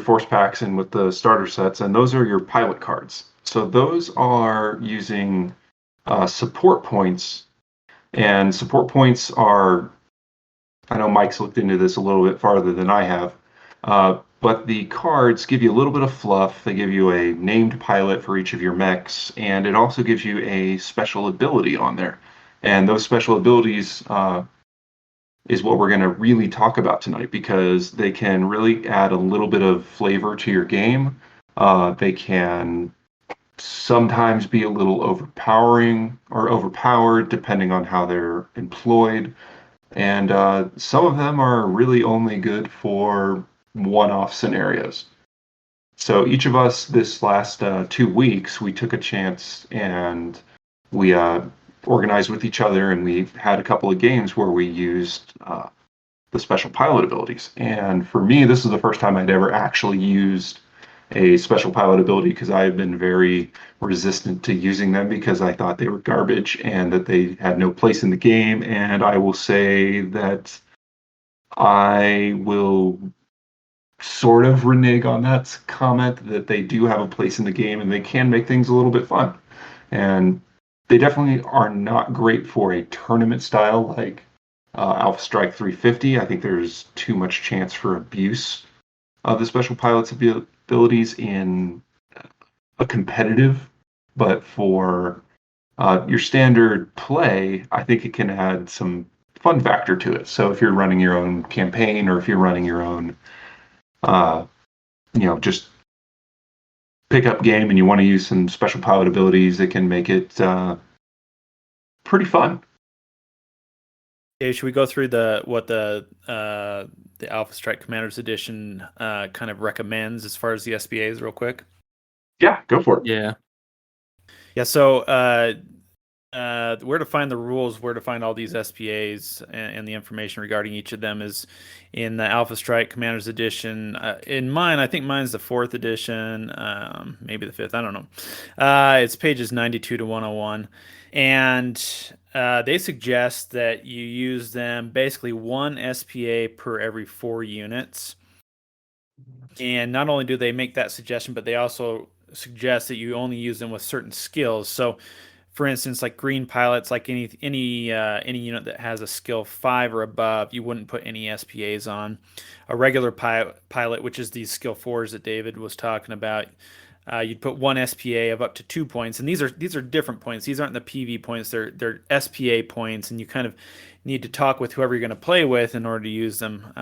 force packs and with the starter sets, and those are your pilot cards. So those are using support points And support points are, I know Mike's looked into this a little bit farther than I have, but the cards give you a little bit of fluff. They give you a named pilot for each of your mechs, and it also gives you a special ability on there. And those special abilities is what we're going to really talk about tonight, because they can really add a little bit of flavor to your game. They can sometimes be a little overpowering or overpowered depending on how they're employed. And some of them are really only good for one-off scenarios. So each of us this last 2 weeks, we took a chance and we organized with each other, and we had a couple of games where we used the special pilot abilities. And for me, this is the first time I'd ever actually used a special pilot ability, because I have been very resistant to using them because I thought they were garbage and that they had no place in the game. And I will say that I will sort of renege on that comment, that they do have a place in the game and they can make things a little bit fun. And they definitely are not great for a tournament style like Alpha Strike 350. I think there's too much chance for abuse of the special pilot's abilities in a competitive, but for your standard play, I think it can add some fun factor to it. So if you're running your own campaign, or if you're running your own, just pickup game and you want to use some special pilot abilities, it can make it pretty fun. Okay, should we go through what the Alpha Strike Commanders Edition kind of recommends as far as the SPAs real quick? Yeah, go for it. Yeah. Yeah, so where to find the rules, where to find all these SPAs, and the information regarding each of them is in the Alpha Strike Commanders Edition. In mine, I think mine's the 4th edition, maybe the 5th, I don't know. It's pages 92 to 101. And they suggest that you use them basically 1 SPA per every 4 units. And not only do they make that suggestion, but they also suggest that you only use them with certain skills. So, for instance, like green pilots, like any unit that has a skill 5 or above, you wouldn't put any SPAs on. A regular pilot, which is these skill 4s that David was talking about, you'd put 1 SPA of up to 2 points, and these are different points. These aren't the PV points; they're SPA points, and you kind of need to talk with whoever you're going to play with in order to use them.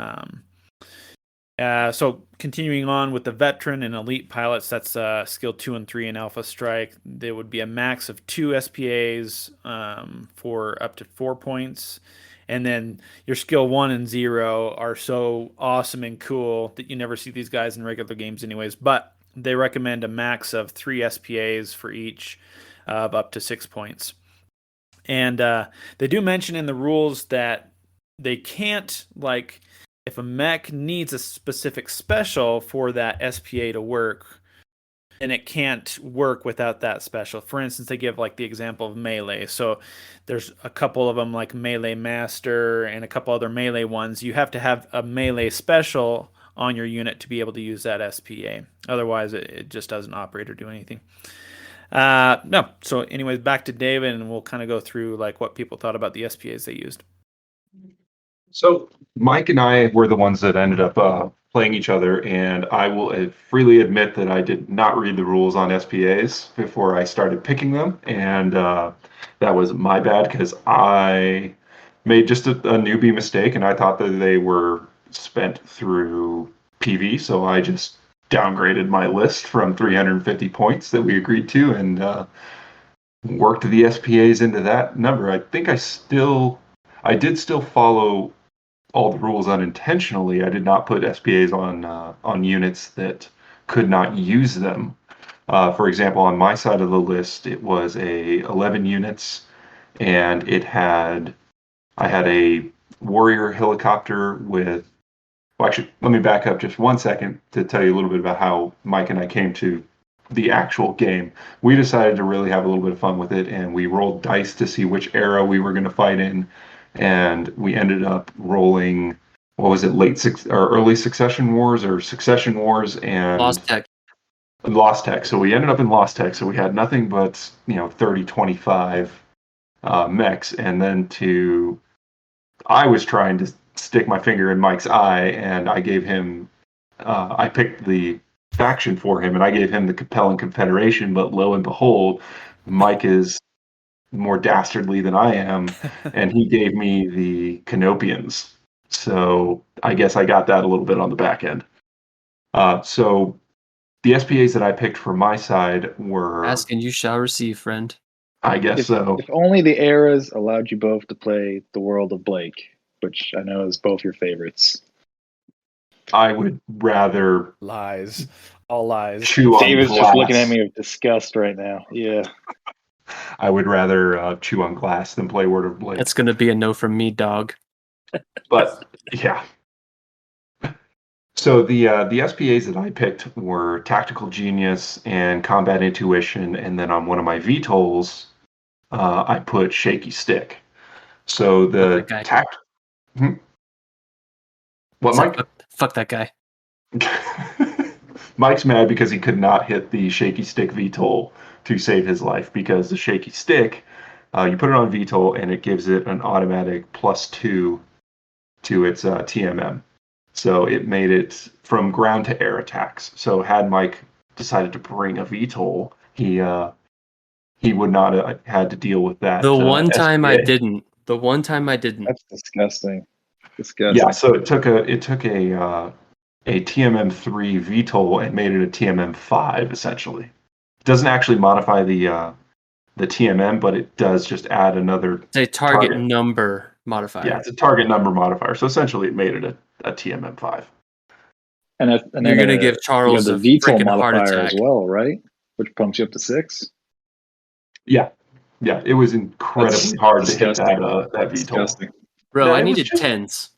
So continuing on with the veteran and elite pilots, that's skill 2 and 3 in Alpha Strike. There would be a max of 2 SPAs for up to 4 points. And then your skill 1 and 0 are so awesome and cool that you never see these guys in regular games anyways. But they recommend a max of 3 SPAs for each of up to 6 points. And they do mention in the rules that they can't, like, if a mech needs a specific special for that SPA to work, then it can't work without that special. For instance, they give like the example of melee. So there's a couple of them like Melee Master and a couple other melee ones. You have to have a melee special on your unit to be able to use that SPA. Otherwise, it just doesn't operate or do anything. No. So anyways, back to David, and we'll kind of go through like what people thought about the SPAs they used. So Mike and I were the ones that ended up playing each other, and I will freely admit that I did not read the rules on SPAs before I started picking them, and that was my bad, because I made just a newbie mistake, and I thought that they were spent through PV, so I just downgraded my list from 350 points that we agreed to, and worked the SPAs into that number. I think I did still follow all the rules unintentionally. I did not put SPAs on units that could not use them. For example, on my side of the list, it was 11 units, and I had a warrior helicopter with. Well, actually, let me back up just 1 second to tell you a little bit about how Mike and I came to the actual game. We decided to really have a little bit of fun with it, and we rolled dice to see which era we were going to fight in. And we ended up rolling, what was it, early Succession Wars or Succession Wars and Lost Tech. So we ended up in Lost Tech. So we had nothing but 30-25 mechs, and then I was trying to stick my finger in Mike's eye, and I gave him, I picked the faction for him, and I gave him the Capellan Confederation, but lo and behold, Mike is more dastardly than I am, and he gave me the Canopians. So I guess I got that a little bit on the back end. So the SPAs that I picked for my side were, Ask and you shall receive, friend. I guess so. If only the eras allowed you both to play the world of Blake, which I know is both your favorites. I would rather Lies. All lies. chew on David's glass. just looking at me with disgust right now. Yeah. I would rather chew on glass than play Word of Blade. That's going to be a no from me, dog. But yeah. So the SPAs that I picked were Tactical Genius and Combat Intuition, and then on one of my VTOLs, I put Shaky Stick. So the Fuck that guy. What, So, Mike? fuck that guy. Mike's mad because he could not hit the Shaky Stick VTOL to save his life, because the Shaky Stick, you put it on VTOL and it gives it an automatic +2 to its TMM. So it made it from ground to air attacks. So had Mike decided to bring a VTOL, he would not have had to deal with that. The one time I SPA. didn't. The one time I didn't. That's disgusting. Disgusting. Yeah, so it took a TMM3 VTOL and made it a TMM5 essentially. It doesn't actually modify the TMM, but it does just add another. It's a target number modifier. Yeah, it's a target number modifier. So essentially, it made it a TMM5. And You're going to give Charles the a VTOL freaking heart modifier attack. as well, right? Which pumps you up to 6. Yeah, it was incredibly That's hard disgusting. to hit that VTOL. Disgusting. Bro, No, I it was needed just- 10s.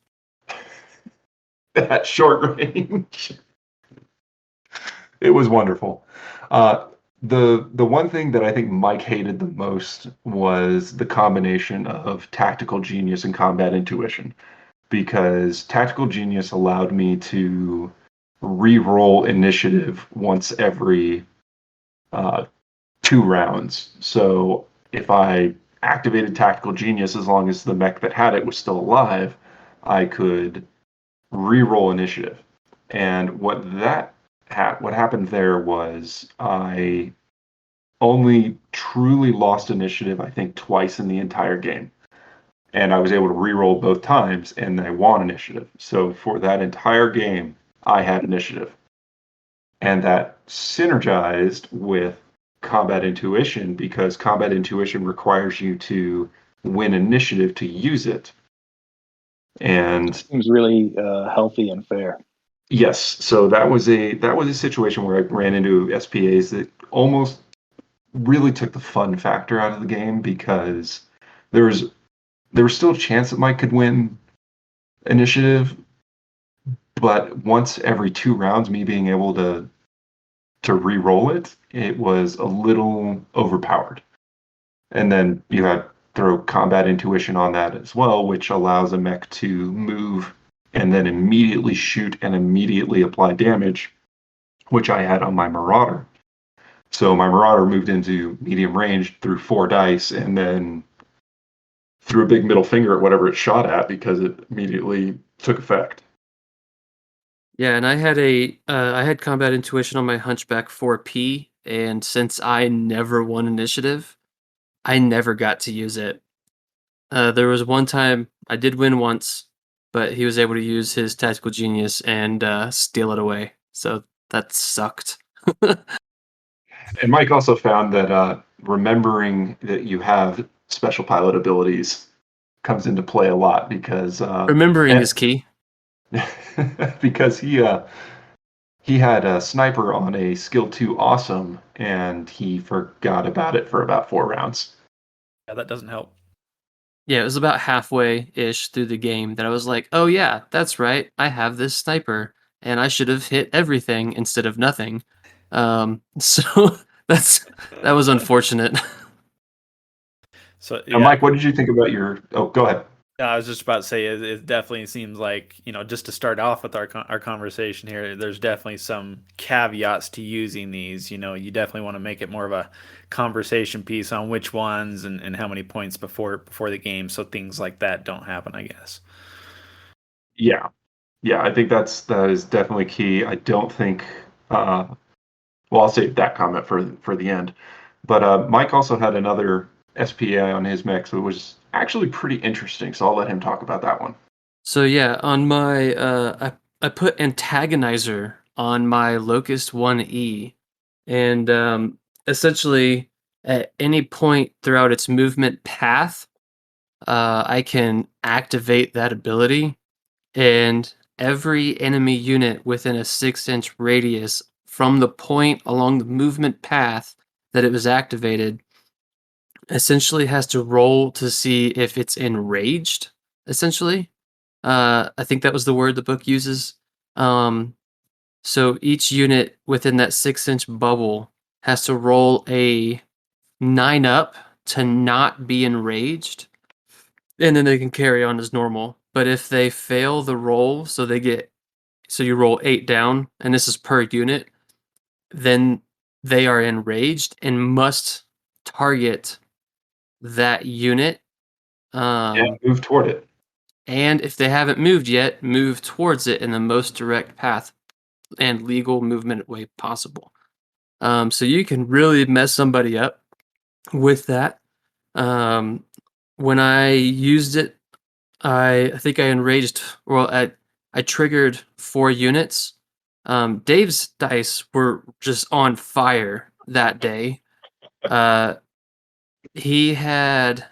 At short range. It was wonderful. The one thing that I think Mike hated the most was the combination of Tactical Genius and Combat Intuition, because Tactical Genius allowed me to re-roll initiative once every 2 rounds. So if I activated Tactical Genius, as long as the mech that had it was still alive, I could re-roll initiative. And what happened there was I only truly lost initiative, I think, twice in the entire game. And I was able to re-roll both times, and I won initiative. So for that entire game, I had initiative. And that synergized with Combat Intuition, because Combat Intuition requires you to win initiative to use it. And Seems really healthy and fair. yes, so that was a situation where I ran into SPAs that almost really took the fun factor out of the game, because there was still a chance that Mike could win initiative, but once every 2 rounds, me being able to re-roll it was a little overpowered. And then you had throw Combat Intuition on that as well, which allows a mech to move and then immediately shoot and immediately apply damage, which I had on my Marauder. So my Marauder moved into medium range, threw 4 dice, and then threw a big middle finger at whatever it shot at, because it immediately took effect. Yeah, and I had Combat Intuition on my Hunchback 4P, and since I never won initiative, I never got to use it. There was one time I did win once, but he was able to use his Tactical Genius and steal it away. So that sucked. And Mike also found that remembering that you have special pilot abilities comes into play a lot, because Remembering is key. because he had a sniper on a skill 2 awesome, and he forgot about it for about 4 rounds. Yeah, that doesn't help. Yeah, it was about halfway-ish through the game that I was like, oh yeah, that's right, I have this sniper, and I should have hit everything instead of nothing. So that was unfortunate. So Now, Mike, what did you think about your... Oh, go ahead. I was just about to say it definitely seems like, just to start off with our conversation here, there's definitely some caveats to using these. You definitely want to make it more of a conversation piece on which ones and how many points before the game, so things like that don't happen, I guess. Yeah, yeah, I think that is definitely key. I don't think. Well, I'll save that comment for the end. But Mike also had another SPA on his mix, that was actually pretty interesting. So I'll let him talk about that one. So yeah, on my I put antagonizer on my Locust 1E, and essentially at any point throughout its movement path, I can activate that ability, and every enemy unit within a 6-inch radius from the point along the movement path that it was activated essentially has to roll to see if it's enraged, essentially. I think that was the word the book uses. So each unit within that 6-inch bubble has to roll a 9 up to not be enraged, and then they can carry on as normal. But if they fail the roll, so you roll 8 down, and this is per unit, then they are enraged and must target that unit. Move toward it. And if they haven't moved yet, move towards it in the most direct path and legal movement way possible. So you can really mess somebody up with that. When I used it, I think I enraged. Well, I triggered 4 units. Dave's dice were just on fire that day. He had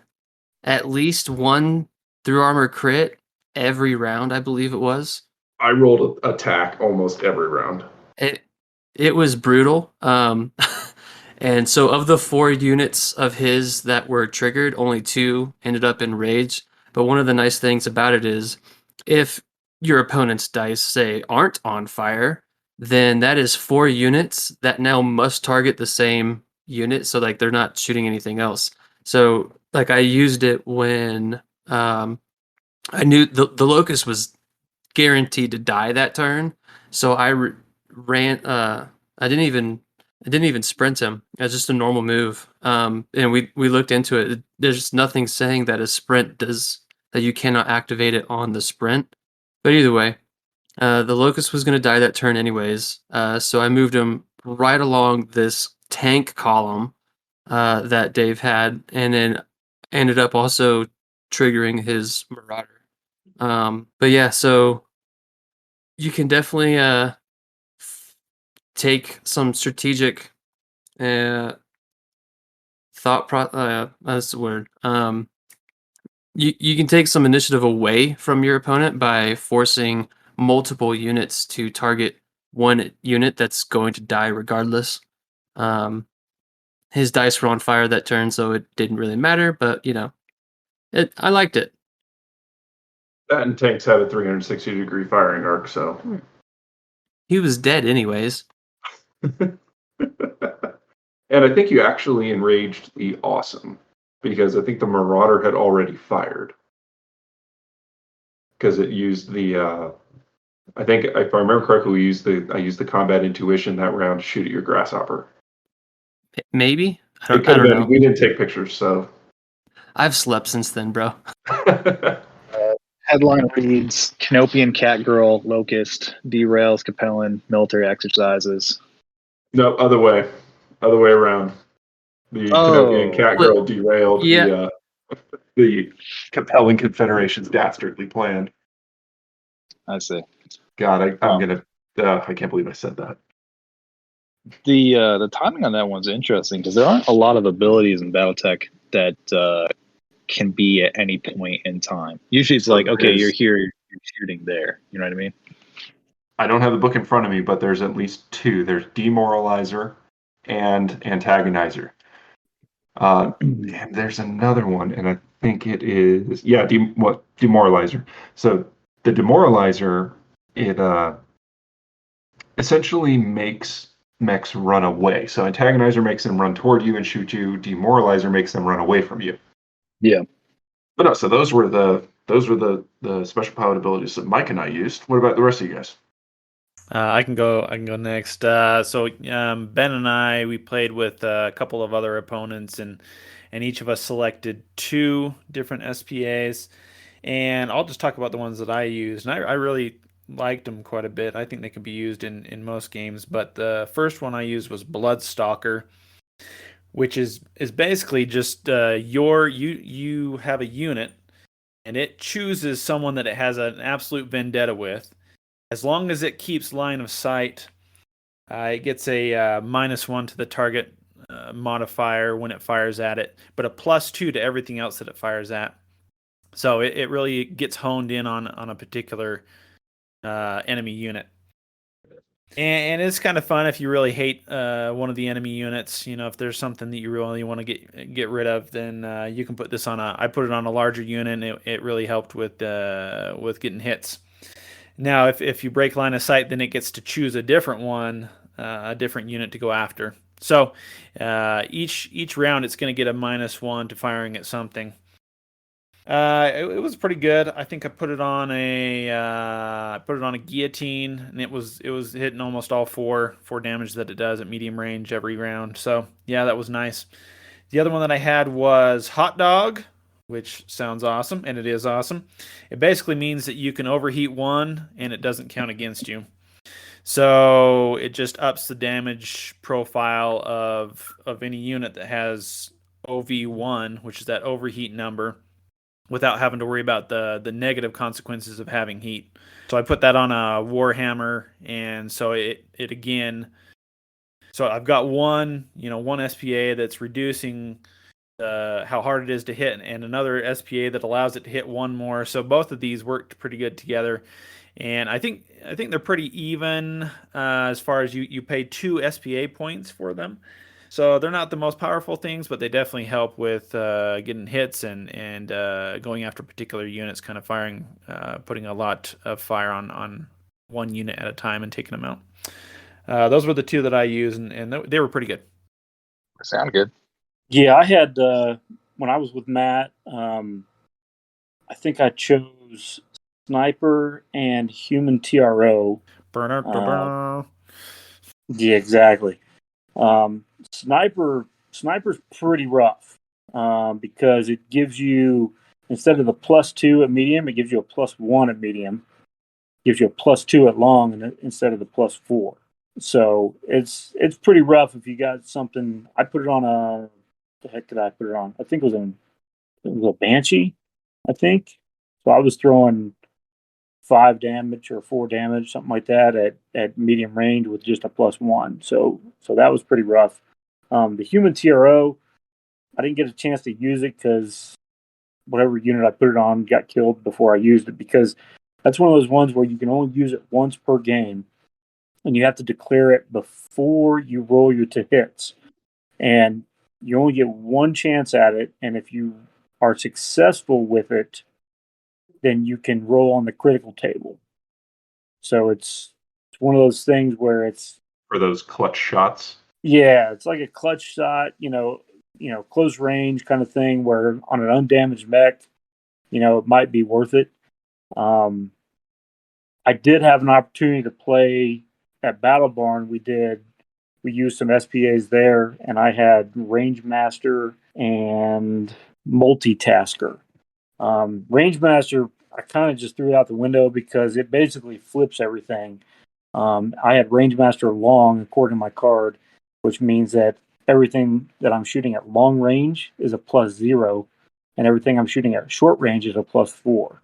at least 1 through armor crit every round, I believe it was. I rolled attack almost every round. It was brutal. And so of the 4 units of his that were triggered, only 2 ended up in rage. But one of the nice things about it is if your opponent's dice, say, aren't on fire, then that is 4 units that now must target the same unit. So like they're not shooting anything else. So like I used it when I knew the locust was guaranteed to die that turn. So I ran. I didn't even sprint him. It was just a normal move. And we looked into it. There's nothing saying that a sprint does that you cannot activate it on the sprint. But either way, the locust was going to die that turn anyways. So I moved him right along this tank column that Dave had, and then ended up also triggering his marauder. But yeah, so you can definitely take some strategic that's the word. You can take some initiative away from your opponent by forcing multiple units to target one unit that's going to die regardless. His dice were on fire that turn, so it didn't really matter, but I liked it. That and tanks had a 360-degree firing arc, so. He was dead anyways. And I think you actually enraged the awesome, because I think the Marauder had already fired. Because it used the, I think if I remember correctly, I used the combat intuition that round to shoot at your grasshopper. Maybe? I don't know. We didn't take pictures, so. I've slept since then, bro. Headline reads: Canopian Catgirl Locust derails Capellan military exercises. No, other way around. The Canopian Catgirl derailed the Capellan Confederation's dastardly plan. I see. God, I can't believe I said that. The timing on that one's interesting because there aren't a lot of abilities in BattleTech that can be at any point in time. Usually it's like, okay, you're here, you're shooting there. You know what I mean? I don't have the book in front of me, but there's at least 2. There's Demoralizer and Antagonizer. And there's another one, and I think it is Demoralizer. So the Demoralizer, it essentially makes mechs run away. So Antagonizer makes them run toward you and shoot you. Demoralizer makes them run away from you. Yeah. But no, so those were the those were the special powered abilities that Mike and I used. What about the rest of you guys? I can go. I can go next. Ben and I, we played with a couple of other opponents, and each of us selected 2 different SPAs. And I'll just talk about the ones that I used. And I really liked them quite a bit. I think they can be used in most games. But the first one I used was Bloodstalker, which is basically just you have a unit, and it chooses someone that it has an absolute vendetta with. As long as it keeps line of sight, it gets a -1 to the target modifier when it fires at it, but a +2 to everything else that it fires at. So it really gets honed in on a particular enemy unit. And it's kind of fun if you really hate one of the enemy units. You know, if there's something that you really want to get rid of, then you can put this on I put it on a larger unit, and it really helped with getting hits. Now, if you break line of sight, then it gets to choose a different one, a different unit to go after. So each round, it's going to get a -1 to firing at something. It was pretty good. I think I put it on a guillotine, and it was hitting almost all four damage that it does at medium range every round. So yeah, that was nice. The other one that I had was Hot Dog, which sounds awesome, and it is awesome. It basically means that you can overheat one, and it doesn't count against you. So it just ups the damage profile of any unit that has OV1, which is that overheat number, without having to worry about the negative consequences of having heat. So I put that on a Warhammer, and so it again. So I've got one SPA that's reducing how hard it is to hit, and another SPA that allows it to hit one more. So both of these worked pretty good together, and I think they're pretty even as far as you pay 2 SPA points for them. So they're not the most powerful things, but they definitely help with getting hits and going after particular units, kind of firing, putting a lot of fire on one unit at a time and taking them out. Those were the 2 that I used, and they were pretty good. Sound good. Yeah, I had when I was with Matt. I think I chose Sniper and Human TRO. Burner. Yeah, exactly. Sniper's pretty rough because it gives you, instead of the +2 at medium, it gives you a +1 at medium. Gives you a +2 at long instead of the +4. So it's pretty rough if you got something. I put it on a. The heck did I put it on? I think it was a Banshee, I think. So I was throwing 5 damage or 4 damage, something like that, at medium range with just a +1. So that was pretty rough. The Human TRO, I didn't get a chance to use it because whatever unit I put it on got killed before I used it, because that's one of those ones where you can only use it once per game, and you have to declare it before you roll your 2 hits. And you only get one chance at it, and if you are successful with it, then you can roll on the critical table. So it's one of those things where it's For those clutch shots. Yeah, it's like a clutch shot, close range kind of thing, where on an undamaged mech, it might be worth it. I did have an opportunity to play at Battle Barn. We used some SPAs there, and I had Range Master and Multitasker. Range Master, I kind of just threw it out the window because it basically flips everything. I had Range Master long according to my card, which means that everything that I'm shooting at long range is a +0, and everything I'm shooting at short range is a +4.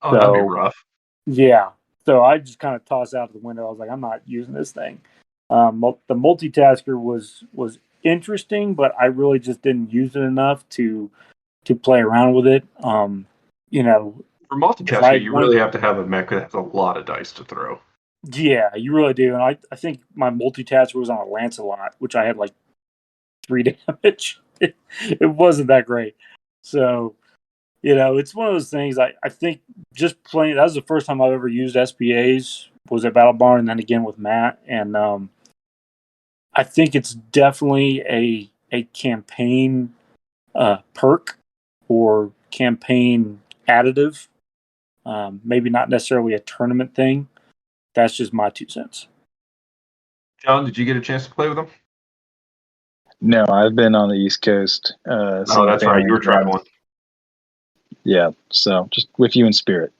Oh, that'd be rough. Yeah. So I just kind of tossed out the window. I was like, I'm not using this thing. The multitasker was interesting, but I really just didn't use it enough to play around with it. For multitasker, you really have to have a mech that has a lot of dice to throw. Yeah, you really do. And I think my multitasker was on a Lancelot, which I had like 3 damage. It wasn't that great. So, it's one of those things. I think just playing, that was the first time I've ever used SPAs, was at Battle Barn, and then again with Matt. And I think it's definitely a campaign perk or campaign additive. Maybe not necessarily a tournament thing. That's just my 2 cents. John, did you get a chance to play with them? No, I've been on the East Coast. Oh, Seeing that's right. family You were and friends. traveling. Yeah, so just with you in spirit.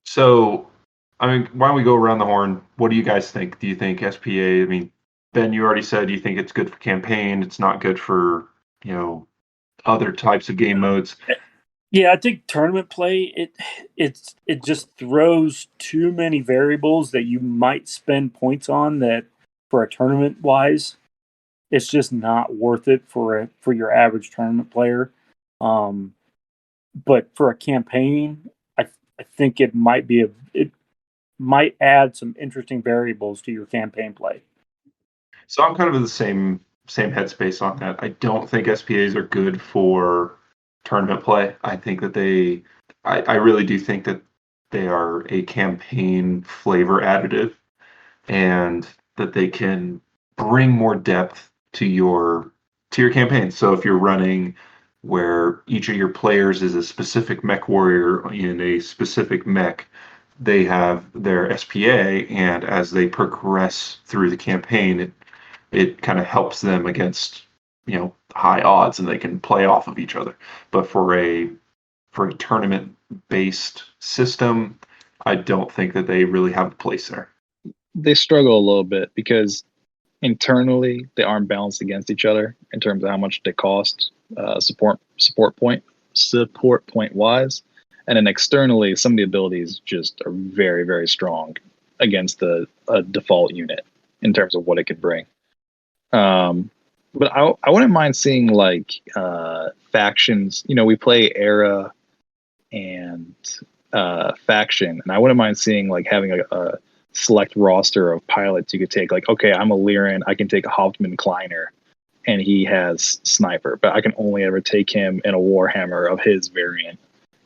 So, I mean, why don't we go around the horn? What do you guys think? Do you think SPA? I mean, Ben, you already said you think it's good for campaign. It's not good for, other types of game modes. Yeah, I think tournament play it just throws too many variables that you might spend points on that for a tournament wise, it's just not worth it for your average tournament player. But for a campaign, I think it might add some interesting variables to your campaign play. So I'm kind of in the same headspace on that. I don't think SPAs are good for tournament play. I think that I really do think that they are a campaign flavor additive, and that they can bring more depth to your campaign. So if you're running where each of your players is a specific mech warrior in a specific mech, they have their SPA, and as they progress through the campaign, it kind of helps them against high odds, and they can play off of each other. But for a tournament based system, I don't think that they really have a place there. They struggle a little bit because internally they aren't balanced against each other in terms of how much they cost support point wise, and then externally some of the abilities just are very, very strong against a default unit in terms of what it could bring. But I wouldn't mind seeing like factions. We play era and faction, and I wouldn't mind seeing like having a select roster of pilots you could take. Like, okay, I'm a Lyran, I can take a Hauptmann Kleiner, and he has sniper, but I can only ever take him in a Warhammer of his variant.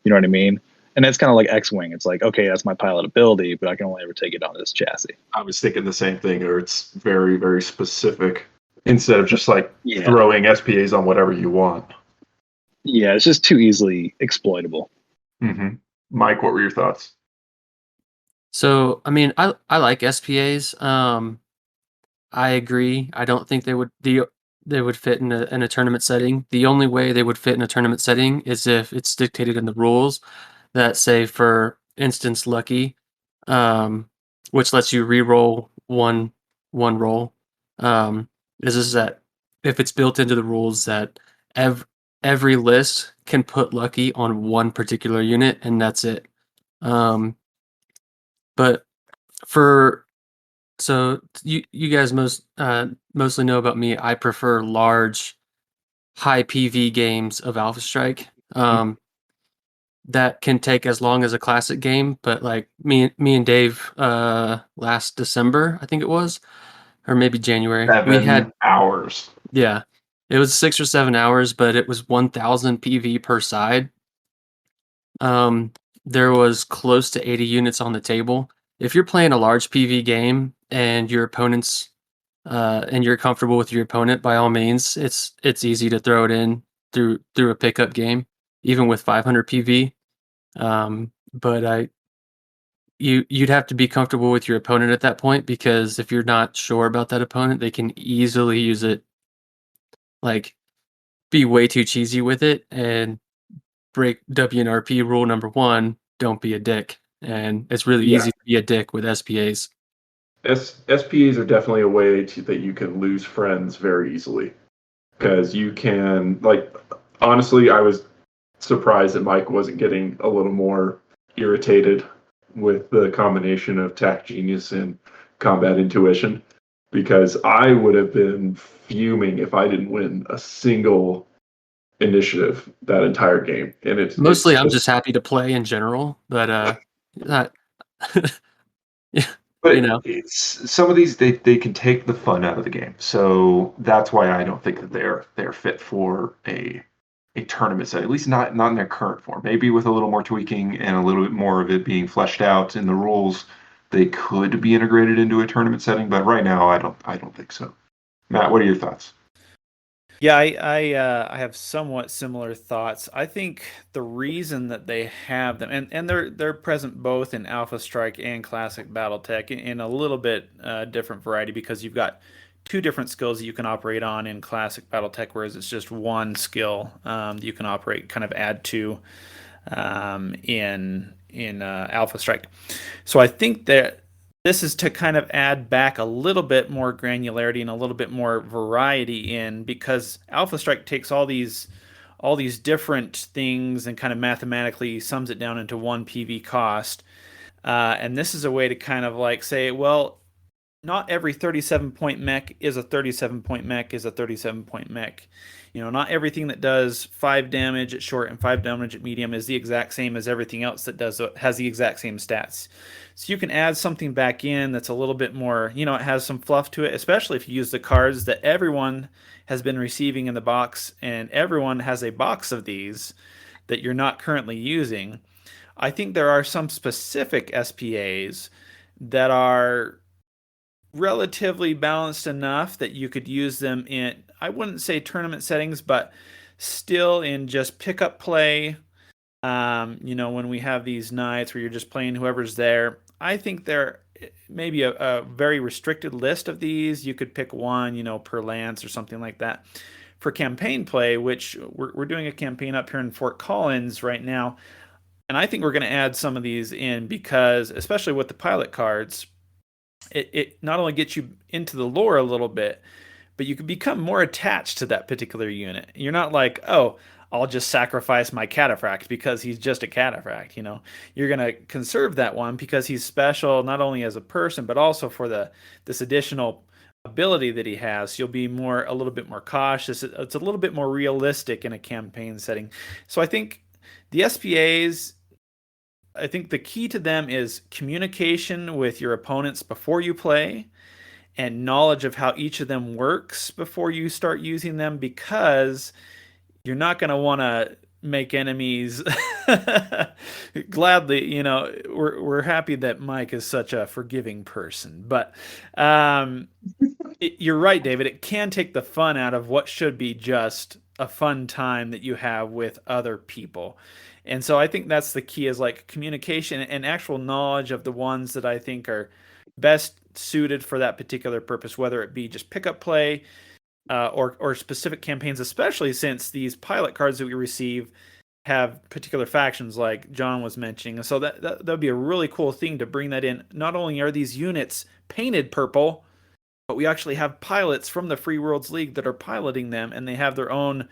You know what I mean? And that's kind of like X-Wing. It's like, okay, that's my pilot ability, but I can only ever take it on this chassis. I was thinking the same thing, or it's very, very specific instead of just like throwing SPAs on whatever you want. Yeah, it's just too easily exploitable. Mm-hmm. Mike, what were your thoughts? So, I mean, I like SPAs. I agree. I don't think they would fit in a tournament setting. The only way they would fit in a tournament setting is if it's dictated in the rules that say, for instance, lucky, which lets you re-roll one roll. Is that if it's built into the rules that every list can put lucky on one particular unit, and that's it. But so you guys mostly know about me. I prefer large, high PV games of Alpha Strike. That can take as long as a classic game, but like me and Dave last December, I think it was, or maybe January. 7 hours. Yeah, it was 6 or 7 hours, but it was 1,000 PV per side. There was close to 80 units on the table. If you're playing a large PV game and your opponent's and you're comfortable with your opponent, by all means, it's easy to throw it in through a pickup game, even with 500 PV. But you'd have to be comfortable with your opponent at that point, because if you're not sure about that opponent, they can easily use it, like be way too cheesy with it and break WNRP rule number 1, don't be a dick. And it's really easy to be a dick with SPAs. SPAs are definitely a way that you can lose friends very easily, because you can, like, honestly, I was surprised that Mike wasn't getting a little more irritated with the combination of Tact Genius and Combat Intuition, because I would have been fuming if I didn't win a single initiative that entire game. And I'm just happy to play in general, but not but you know. It's some of these, they can take the fun out of the game. So that's why I don't think that they're fit for a tournament set, at least not in their current form. Maybe with a little more tweaking and a little bit more of it being fleshed out in the rules, they could be integrated into a tournament setting. But right now, I don't think so. Matt, what are your thoughts? Yeah, I have somewhat similar thoughts. I think the reason that they have them, and they're present both in Alpha Strike and Classic BattleTech in a little bit different variety, because you've got two different skills that you can operate on in Classic BattleTech, whereas it's just one skill that you can operate, kind of add to in Alpha Strike. So I think that this is to kind of add back a little bit more granularity and a little bit more variety in, because Alpha Strike takes all these different things and kind of mathematically sums it down into one PV cost. And this is a way to kind of like say, well, not every 37 point mech is a 37 point mech is a 37 point mech. Not everything that does 5 damage at short and 5 damage at medium is the exact same as everything else that has the exact same stats. So you can add something back in that's a little bit more, it has some fluff to it, especially if you use the cards that everyone has been receiving in the box, and everyone has a box of these that you're not currently using. I think there are some specific SPAs that are relatively balanced enough that you could use them in, I wouldn't say tournament settings, but still in just pickup play. When we have these nights where you're just playing whoever's there, I think there may be a very restricted list of these. You could pick one, per lance or something like that. For campaign play, which we're doing a campaign up here in Fort Collins right now, and I think we're going to add some of these in, because especially with the pilot cards, it not only gets you into the lore a little bit, but you can become more attached to that particular unit. You're not like, oh, I'll just sacrifice my cataphract because he's just a cataphract. You're gonna conserve that one because he's special, not only as a person, but also for this additional ability that he has. You'll be a little bit more cautious. It's a little bit more realistic in a campaign setting. So I think the SPAs, I think the key to them is communication with your opponents before you play, and knowledge of how each of them works before you start using them, because you're not going to want to make enemies gladly. We're happy that Mike is such a forgiving person, but you're right, David. It can take the fun out of what should be just a fun time that you have with other people. And so I think that's the key, is like communication and actual knowledge of the ones that I think are best suited for that particular purpose, whether it be just pickup play or specific campaigns, especially since these pilot cards that we receive have particular factions like John was mentioning. And so that would be a really cool thing to bring that in. Not only are these units painted purple, but we actually have pilots from the Free Worlds League that are piloting them, and they have their own,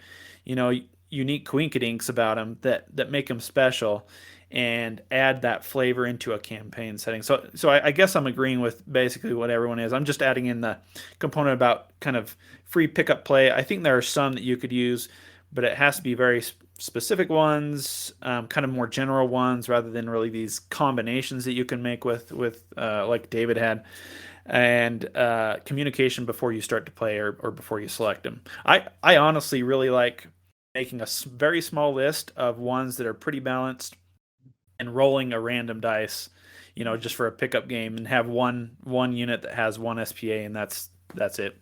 unique coinkydinks about them that make them special and add that flavor into a campaign setting. So I guess I'm agreeing with basically what everyone is. I'm just adding in the component about kind of free pickup play. I think there are some that you could use, but it has to be very specific ones, kind of more general ones, rather than really these combinations that you can make with like David had. And communication before you start to play or before you select them. I honestly really like making a very small list of ones that are pretty balanced and rolling a random dice, just for a pickup game, and have one unit that has one SPA, and that's it.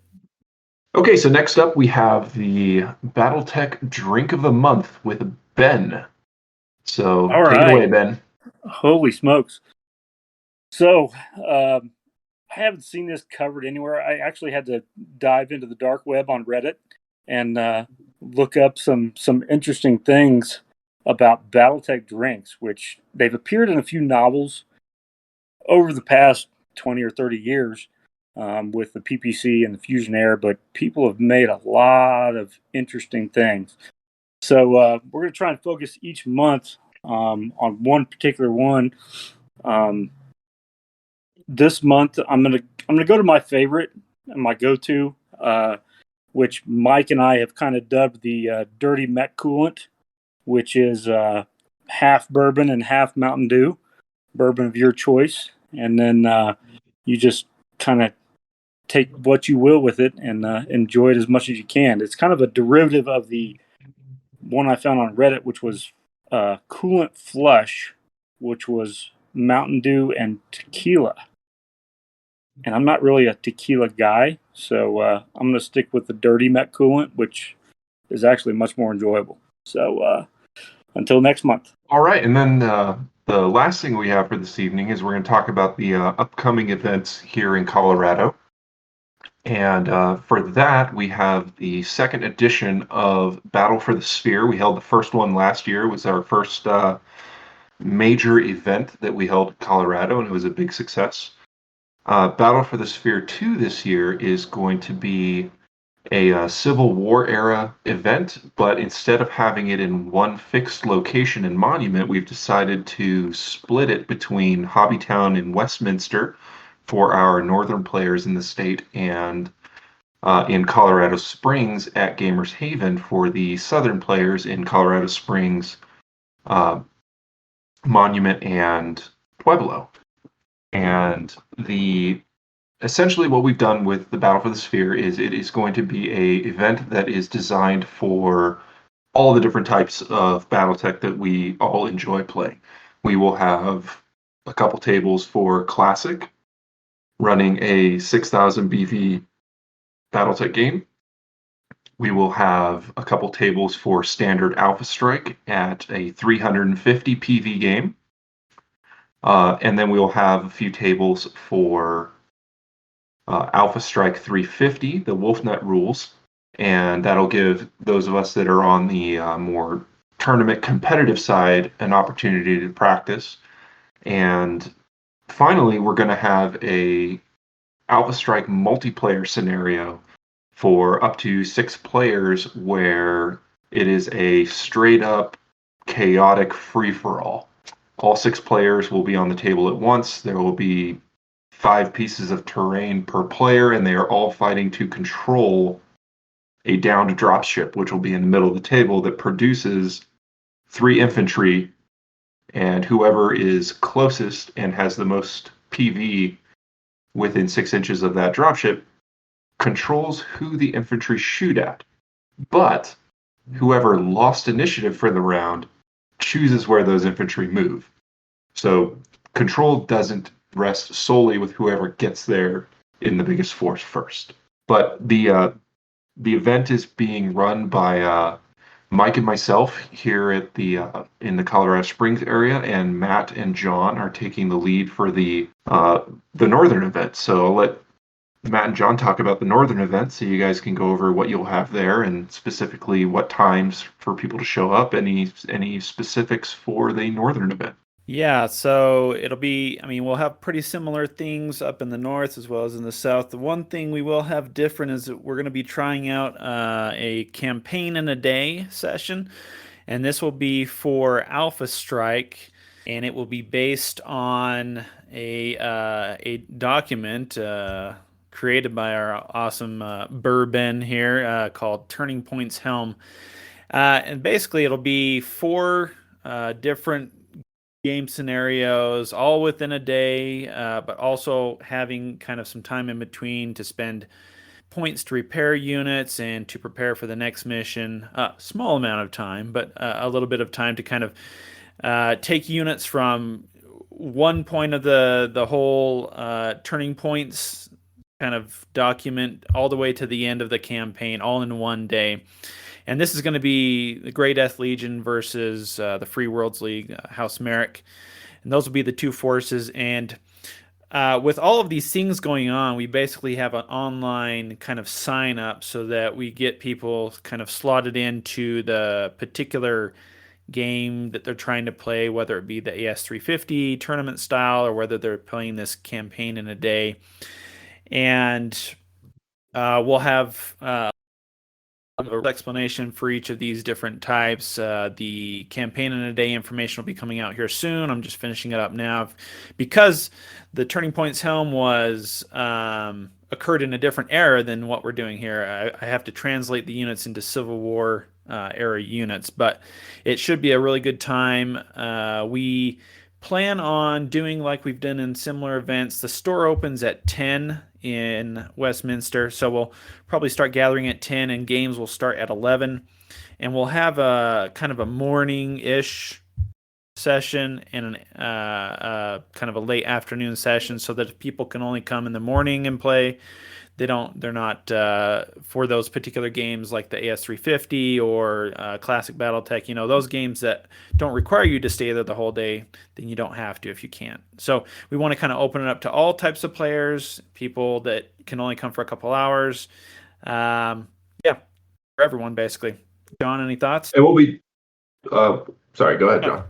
Okay, so next up we have the BattleTech Drink of the Month with Ben. So All take it right. away, Ben. Holy smokes. So I haven't seen this covered anywhere. I actually had to dive into the dark web on Reddit and look up some interesting things about BattleTech drinks, which they've appeared in a few novels over the past 20 or 30 years with the PPC and the Fusion Air, but people have made a lot of interesting things. So we're going to try and focus each month on one particular one. This month, I'm gonna go to my favorite and my go-to, which Mike and I have kind of dubbed the Dirty Mech Coolant, which is half bourbon and half Mountain Dew, bourbon of your choice, and then you just kind of take what you will with it and enjoy it as much as you can. It's kind of a derivative of the one I found on Reddit, which was Coolant Flush, which was Mountain Dew and tequila. And I'm not really a tequila guy, so I'm going to stick with the Dirty Mech Coolant, which is actually much more enjoyable. So until next month. All right, and then the last thing we have for this evening is we're going to talk about the upcoming events here in Colorado. And for that, we have the second edition of Battle for the Sphere. We held the first one last year. It was our first major event that we held in Colorado, and it was a big success. Battle for the Sphere 2 this year is going to be a Civil War era event, but instead of having it in one fixed location and monument, we've decided to split it between Hobbytown and Westminster for our northern players in the state, and in Colorado Springs at Gamers Haven for the southern players in Colorado Springs, Monument, and Pueblo. And essentially what we've done with the Battle for the Sphere is it is going to be a event that is designed for all the different types of BattleTech that we all enjoy playing. We will have a couple tables for Classic, running a 6,000 BV BattleTech game. We will have a couple tables for Standard Alpha Strike at a 350 PV game. And then we will have a few tables for Alpha Strike 350, the Wolfnet rules, and that'll give those of us that are on the more tournament competitive side an opportunity to practice. And finally, we're going to have a Alpha Strike multiplayer scenario for up to 6 players where it is a straight up chaotic free-for-all. All 6 players will be on the table at once. There will be 5 pieces of terrain per player, and they are all fighting to control a downed dropship, which will be in the middle of the table, that produces 3 infantry, and whoever is closest and has the most PV within 6 inches of that dropship controls who the infantry shoot at. But whoever lost initiative for the round chooses where those infantry move. So control doesn't rest solely with whoever gets there in the biggest force first. But the event is being run by Mike and myself here at in the Colorado Springs area, and Matt and John are taking the lead for the northern event. So I'll let Matt and John talk about the northern event, so you guys can go over what you'll have there, and specifically what times for people to show up. Any specifics for the northern event? Yeah, so it'll be, we'll have pretty similar things up in the north as well as in the south. The one thing we will have different is that we're going to be trying out a campaign in a day session, and this will be for Alpha Strike, and it will be based on a document created by our awesome BourBen here called Turning Point's Helm. And basically it'll be 4 different game scenarios all within a day, but also having kind of some time in between to spend points to repair units and to prepare for the next mission. Small amount of time, but a little bit of time to kind of take units from one point of the whole turning points kind of document all the way to the end of the campaign, all in one day. And this is going to be the Grey Death Legion versus the Free Worlds League, House Merrick. And those will be the 2 forces. And with all of these things going on, we basically have an online kind of sign up so that we get people kind of slotted into the particular game that they're trying to play, whether it be the AS350 tournament style or whether they're playing this campaign in a day. And we'll have an explanation for each of these different types. The campaign in a day information will be coming out here soon. I'm just finishing it up now. Because the Turning Point's Helm was occurred in a different era than what we're doing here, I have to translate the units into Civil War era units, but it should be a really good time. We plan on doing like we've done in similar events. The store opens at 10 in Westminster, so we'll probably start gathering at 10, and games will start at 11, and we'll have a kind of a morning-ish session and kind of a late afternoon session, so that if people can only come in the morning and play, they're not for those particular games like the AS350 or Classic BattleTech, those games that don't require you to stay there the whole day, then you don't have to if you can't. So we want to kind of open it up to all types of players, people that can only come for a couple hours. Yeah, for everyone basically. John, any thoughts? It will be. Sorry, go ahead, John.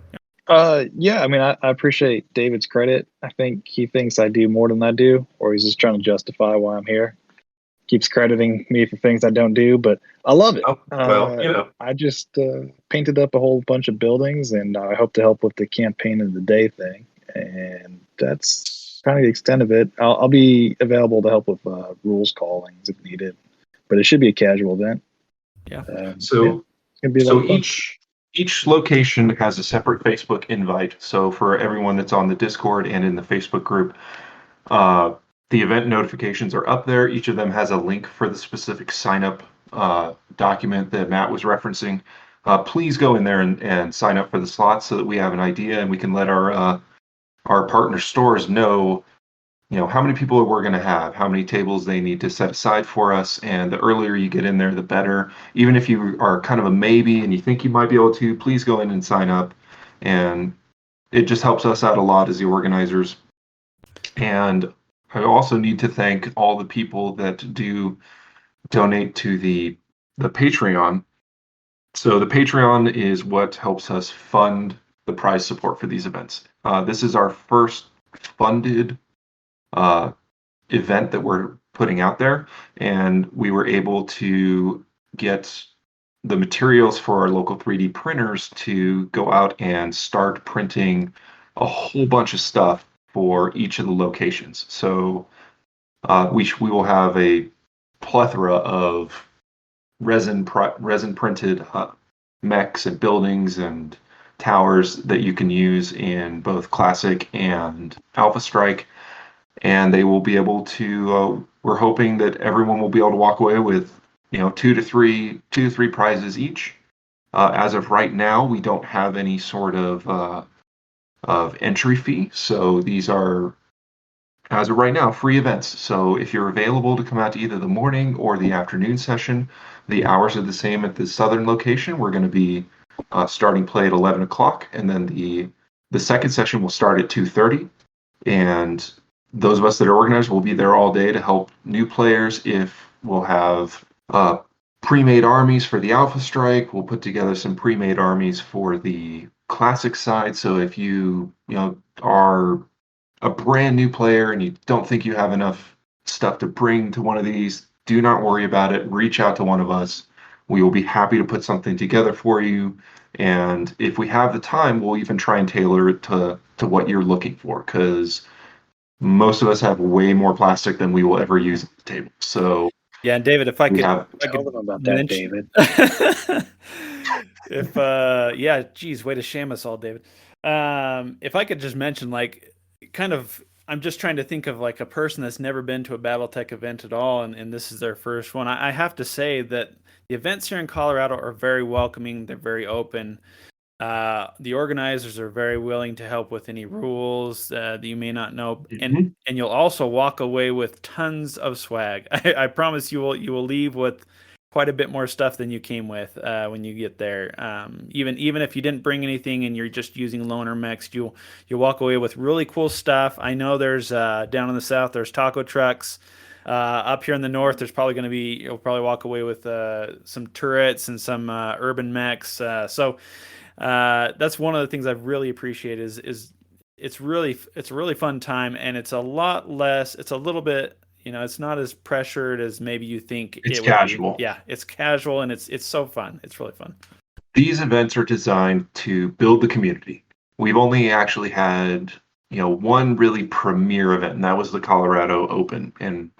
Yeah, I mean, I appreciate David's credit. I think he thinks I do more than I do, or he's just trying to justify why I'm here. Keeps crediting me for things I don't do, but I love it. Oh, well, I just painted up a whole bunch of buildings, and I hope to help with the campaign of the day thing. And that's kind of the extent of it. I'll be available to help with rules callings if needed, but it should be a casual event. Yeah. So fun. each location has a separate Facebook invite. So for everyone that's on the Discord and in the Facebook group, the event notifications are up there. Each of them has a link for the specific sign-up document that Matt was referencing. Please go in there and sign up for the slots so that we have an idea and we can let our partner stores know, how many people we're going to have, how many tables they need to set aside for us. And the earlier you get in there, the better. Even if you are kind of a maybe and you think you might be able to, please go in and sign up. And it just helps us out a lot as the organizers. And I also need to thank all the people that do donate to the Patreon. So the Patreon is what helps us fund the prize support for these events. This is our first funded event that we're putting out there, and we were able to get the materials for our local 3D printers to go out and start printing a whole bunch of stuff for each of the locations. So we will have a plethora of resin printed mechs and buildings and towers that you can use in both Classic and Alpha Strike. And they will be able to, we're hoping that everyone will be able to walk away with, 2 to 3 prizes each. As of right now, we don't have any sort of entry fee. So these are, as of right now, free events. So if you're available to come out to either the morning or the afternoon session, the hours are the same at the southern location. We're going to be starting play at 11 o'clock. And then the second session will start at 2:30. And those of us that are organized will be there all day to help new players. If we'll have pre-made armies for the Alpha Strike, we'll put together some pre-made armies for the Classic side. So if you are a brand new player and you don't think you have enough stuff to bring to one of these, do not worry about it. Reach out to one of us. We will be happy to put something together for you. And if we have the time, we'll even try and tailor it to what you're looking for, because most of us have way more plastic than we will ever use at the table. So yeah, and David, if I could tell them about that, David. Geez, way to shame us all, David. If I could just mention, I'm just trying to think of like a person that's never been to a BattleTech event at all, and this is their first one. I have to say that the events here in Colorado are very welcoming. They're very open. The organizers are very willing to help with any rules that you may not know, and you'll also walk away with tons of swag. I promise you will leave with quite a bit more stuff than you came with when you get there. Even if you didn't bring anything and you're just using loaner mechs, you'll walk away with really cool stuff. I know there's down in the south there's taco trucks. Up here in the north, there's probably going to be, you'll probably walk away with some turrets and some urban mechs. So that's one of the things I've really appreciated is it's a really fun time, and it's a lot less. It's a little bit, it's not as pressured as maybe you think. It's casual. Yeah, it's casual, and it's so fun. It's really fun. These events are designed to build the community. We've only actually had, one really premier event, and that was the Colorado Open. And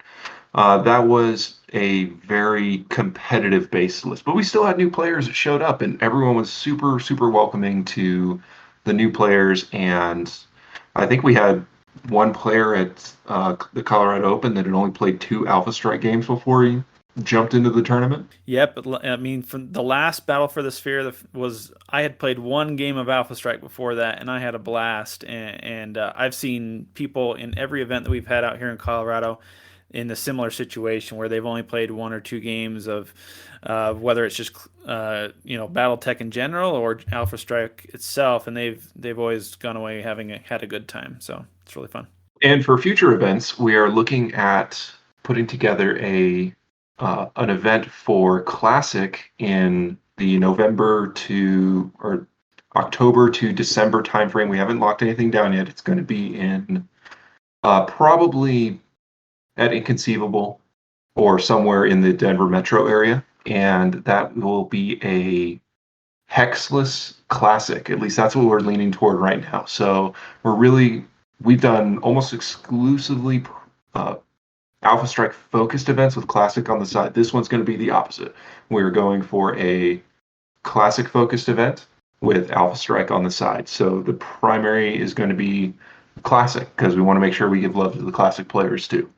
that was a very competitive base list, but we still had new players that showed up, and everyone was super, super welcoming to the new players. And I think we had one player at the Colorado Open that had only played 2 Alpha Strike games before he jumped into the tournament? Yep, I mean, from the last Battle for the Sphere was I had played one game of Alpha Strike before that, and I had a blast. And I've seen people in every event that we've had out here in Colorado in a similar situation where they've only played one or two games of whether it's just BattleTech in general or Alpha Strike itself, and they've always gone away had a good time. So it's really fun. And for future events, we are looking at putting together an event for Classic in the November to or October to December timeframe. We haven't locked anything down yet. It's going to be in probably at Inconceivable or somewhere in the Denver metro area, and that will be a hexless Classic. At least that's what we're leaning toward right now. So we've done almost exclusively Alpha Strike focused events with Classic on the side. This one's going to be the opposite. We're going for a Classic focused event with Alpha Strike on the side. So the primary is going to be Classic because we want to make sure we give love to the Classic players too.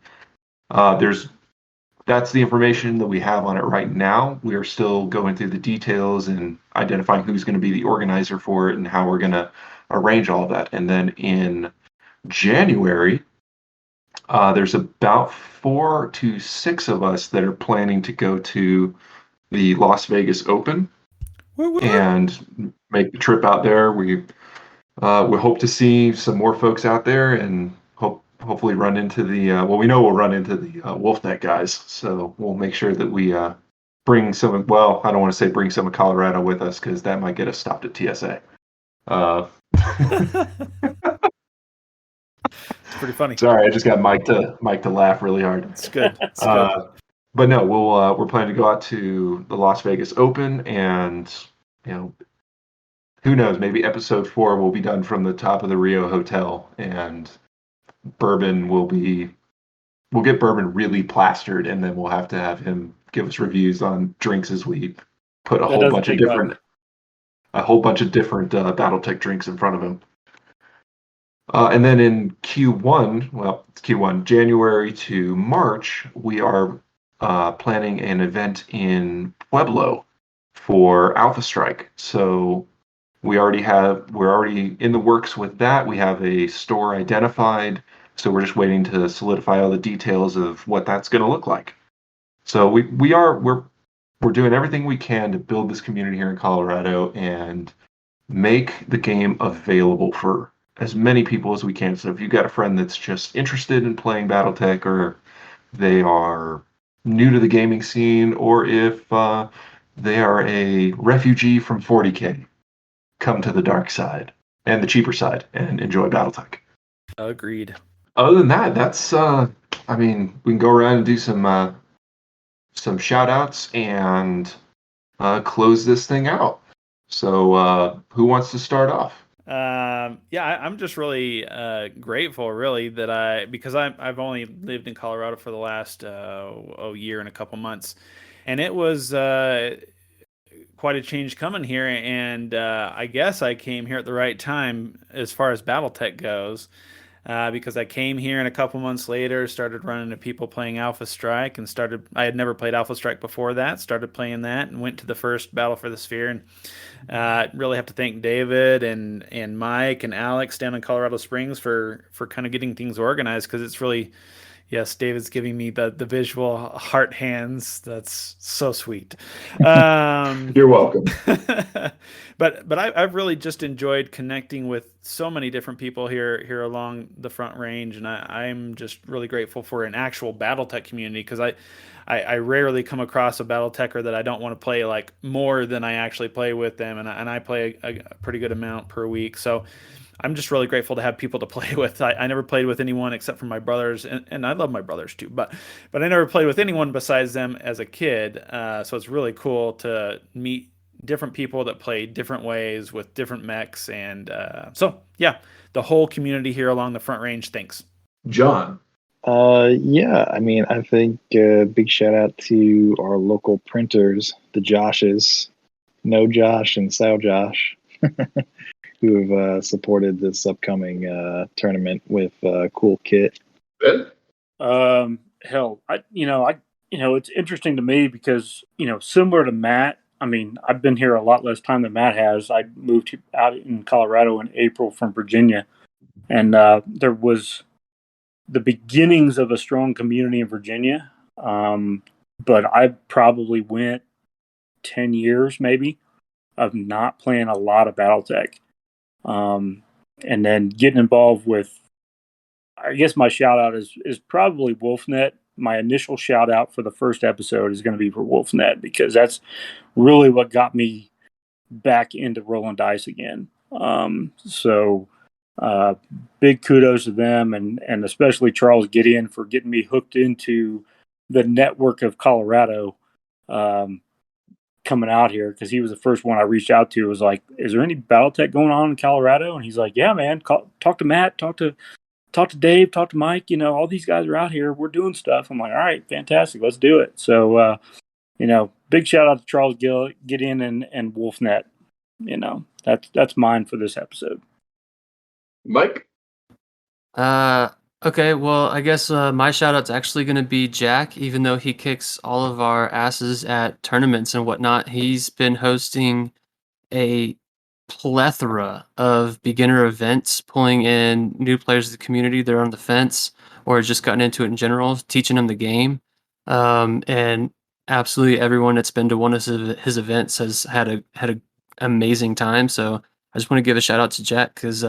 That's the information that we have on it right now. We are still going through the details and identifying who's going to be the organizer for it and how we're going to arrange all of that. And then in January, there's about 4 to 6 of us that are planning to go to the Las Vegas Open and make the trip out there. We hope to see some more folks out there and hopefully run into we know we'll run into the Wolfnet guys. So we'll make sure that we bring some. Well, I don't want to say bring some of Colorado with us because that might get us stopped at TSA. It's pretty funny. Sorry, I just got Mike to laugh really hard. It's good. It's good. But no, we're planning to go out to the Las Vegas Open, and who knows? Maybe episode 4 will be done from the top of the Rio Hotel, and BourBen we'll get BourBen really plastered, and then we'll have to have him give us reviews on drinks as we put a whole bunch of different BattleTech drinks in front of him. And then in Q1, January to March, we are planning an event in Pueblo for Alpha Strike. So we're already in the works with that. We have a store identified, so we're just waiting to solidify all the details of what that's going to look like. So we're doing everything we can to build this community here in Colorado and make the game available for as many people as we can. So if you've got a friend that's just interested in playing BattleTech, or they are new to the gaming scene, or if they are a refugee from 40K, come to the dark side and the cheaper side and enjoy BattleTech. Agreed. Other than that, that's we can go around and do some shout outs and close this thing out. So who wants to start off? I'm just really grateful, really, because I've only lived in Colorado for the last year and a couple months, and it was quite a change coming here. And I guess I came here at the right time as far as BattleTech goes, because I came here and a couple months later started running into people playing Alpha Strike, and I had never played Alpha Strike before that. Started playing that and went to the first Battle for the Sphere, and really have to thank David and Mike and Alex down in Colorado Springs for kind of getting things organized, because it's really, yes, David's giving me the visual heart hands. That's so sweet. You're welcome. But I've really just enjoyed connecting with so many different people here along the Front Range, and I'm just really grateful for an actual BattleTech community, because I rarely come across a BattleTecher that I don't want to play like more than I actually play with them, and I play a pretty good amount per week. So I'm just really grateful to have people to play with. I never played with anyone except for my brothers, and I love my brothers too, but I never played with anyone besides them as a kid. So it's really cool to meet different people that play different ways with different mechs, and the whole community here along the Front Range. Thanks, John. I think big shout out to our local printers, the Joshes, No Josh and Sao Josh, who have supported this upcoming tournament with cool kit. Hell, I it's interesting to me because, similar to Matt, I mean, I've been here a lot less time than Matt has. I moved out in Colorado in April from Virginia, and there was the beginnings of a strong community in Virginia. But I probably went 10 years maybe of not playing a lot of BattleTech. And then getting involved with, I guess my shout out is probably WolfNet. My initial shout out for the first episode is going to be for WolfNet because that's really what got me back into rolling dice again. So big kudos to them and especially Charles Gideon for getting me hooked into the network of Colorado coming out here because he was the first one I reached out to. Was like, is there any BattleTech going on in Colorado? And he's like, yeah, man, talk to Matt, talk to Dave, talk to Mike. All these guys are out here. We're doing stuff. I'm like, all right, fantastic, let's do it. So big shout out to Charles Gideon and WolfNet. That's mine for this episode. Mike? Okay, well, I guess my shout out's actually going to be Jack, even though he kicks all of our asses at tournaments and whatnot. He's been hosting a plethora of beginner events, pulling in new players of the community that are on the fence or just gotten into it in general, teaching them the game. And absolutely everyone that's been to one of his events has had a amazing time. So I just want to give a shout out to Jack because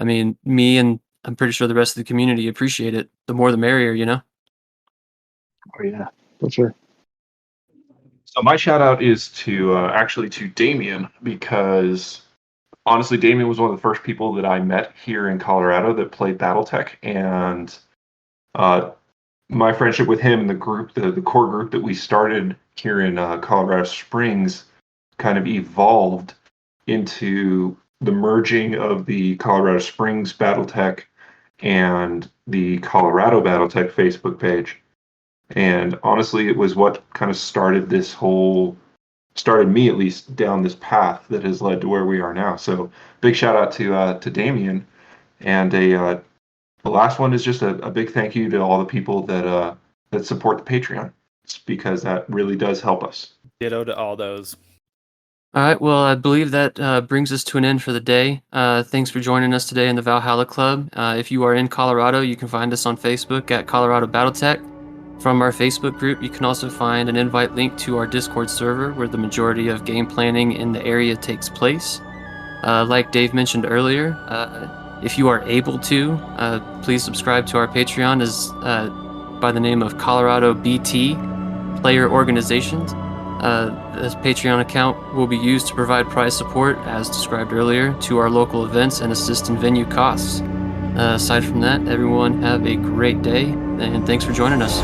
me and I'm pretty sure the rest of the community appreciate it. The more the merrier, Oh yeah, for sure. So my shout out is to actually to Damien because honestly, Damien was one of the first people that I met here in Colorado that played BattleTech, and my friendship with him and the group, the core group that we started here in Colorado Springs, kind of evolved into the merging of the Colorado Springs BattleTech and the Colorado BattleTech Facebook page. And honestly, it was what kind of started me at least down this path that has led to where we are now. So big shout out to Damien. And the last one is just a big thank you to all the people that support the Patreon, because that really does help us. Ditto to all those. All right, well, I believe that brings us to an end for the day. Thanks for joining us today in the Valhalla Club. If you are in Colorado, you can find us on Facebook at Colorado BattleTech. From our Facebook group, you can also find an invite link to our Discord server where the majority of game planning in the area takes place. Like Dave mentioned earlier, if you are able to, please subscribe to our Patreon by the name of Colorado BT Player Organizations. This Patreon account will be used to provide prize support, as described earlier, to our local events and assist in venue costs. Aside from that, everyone have a great day, and thanks for joining us.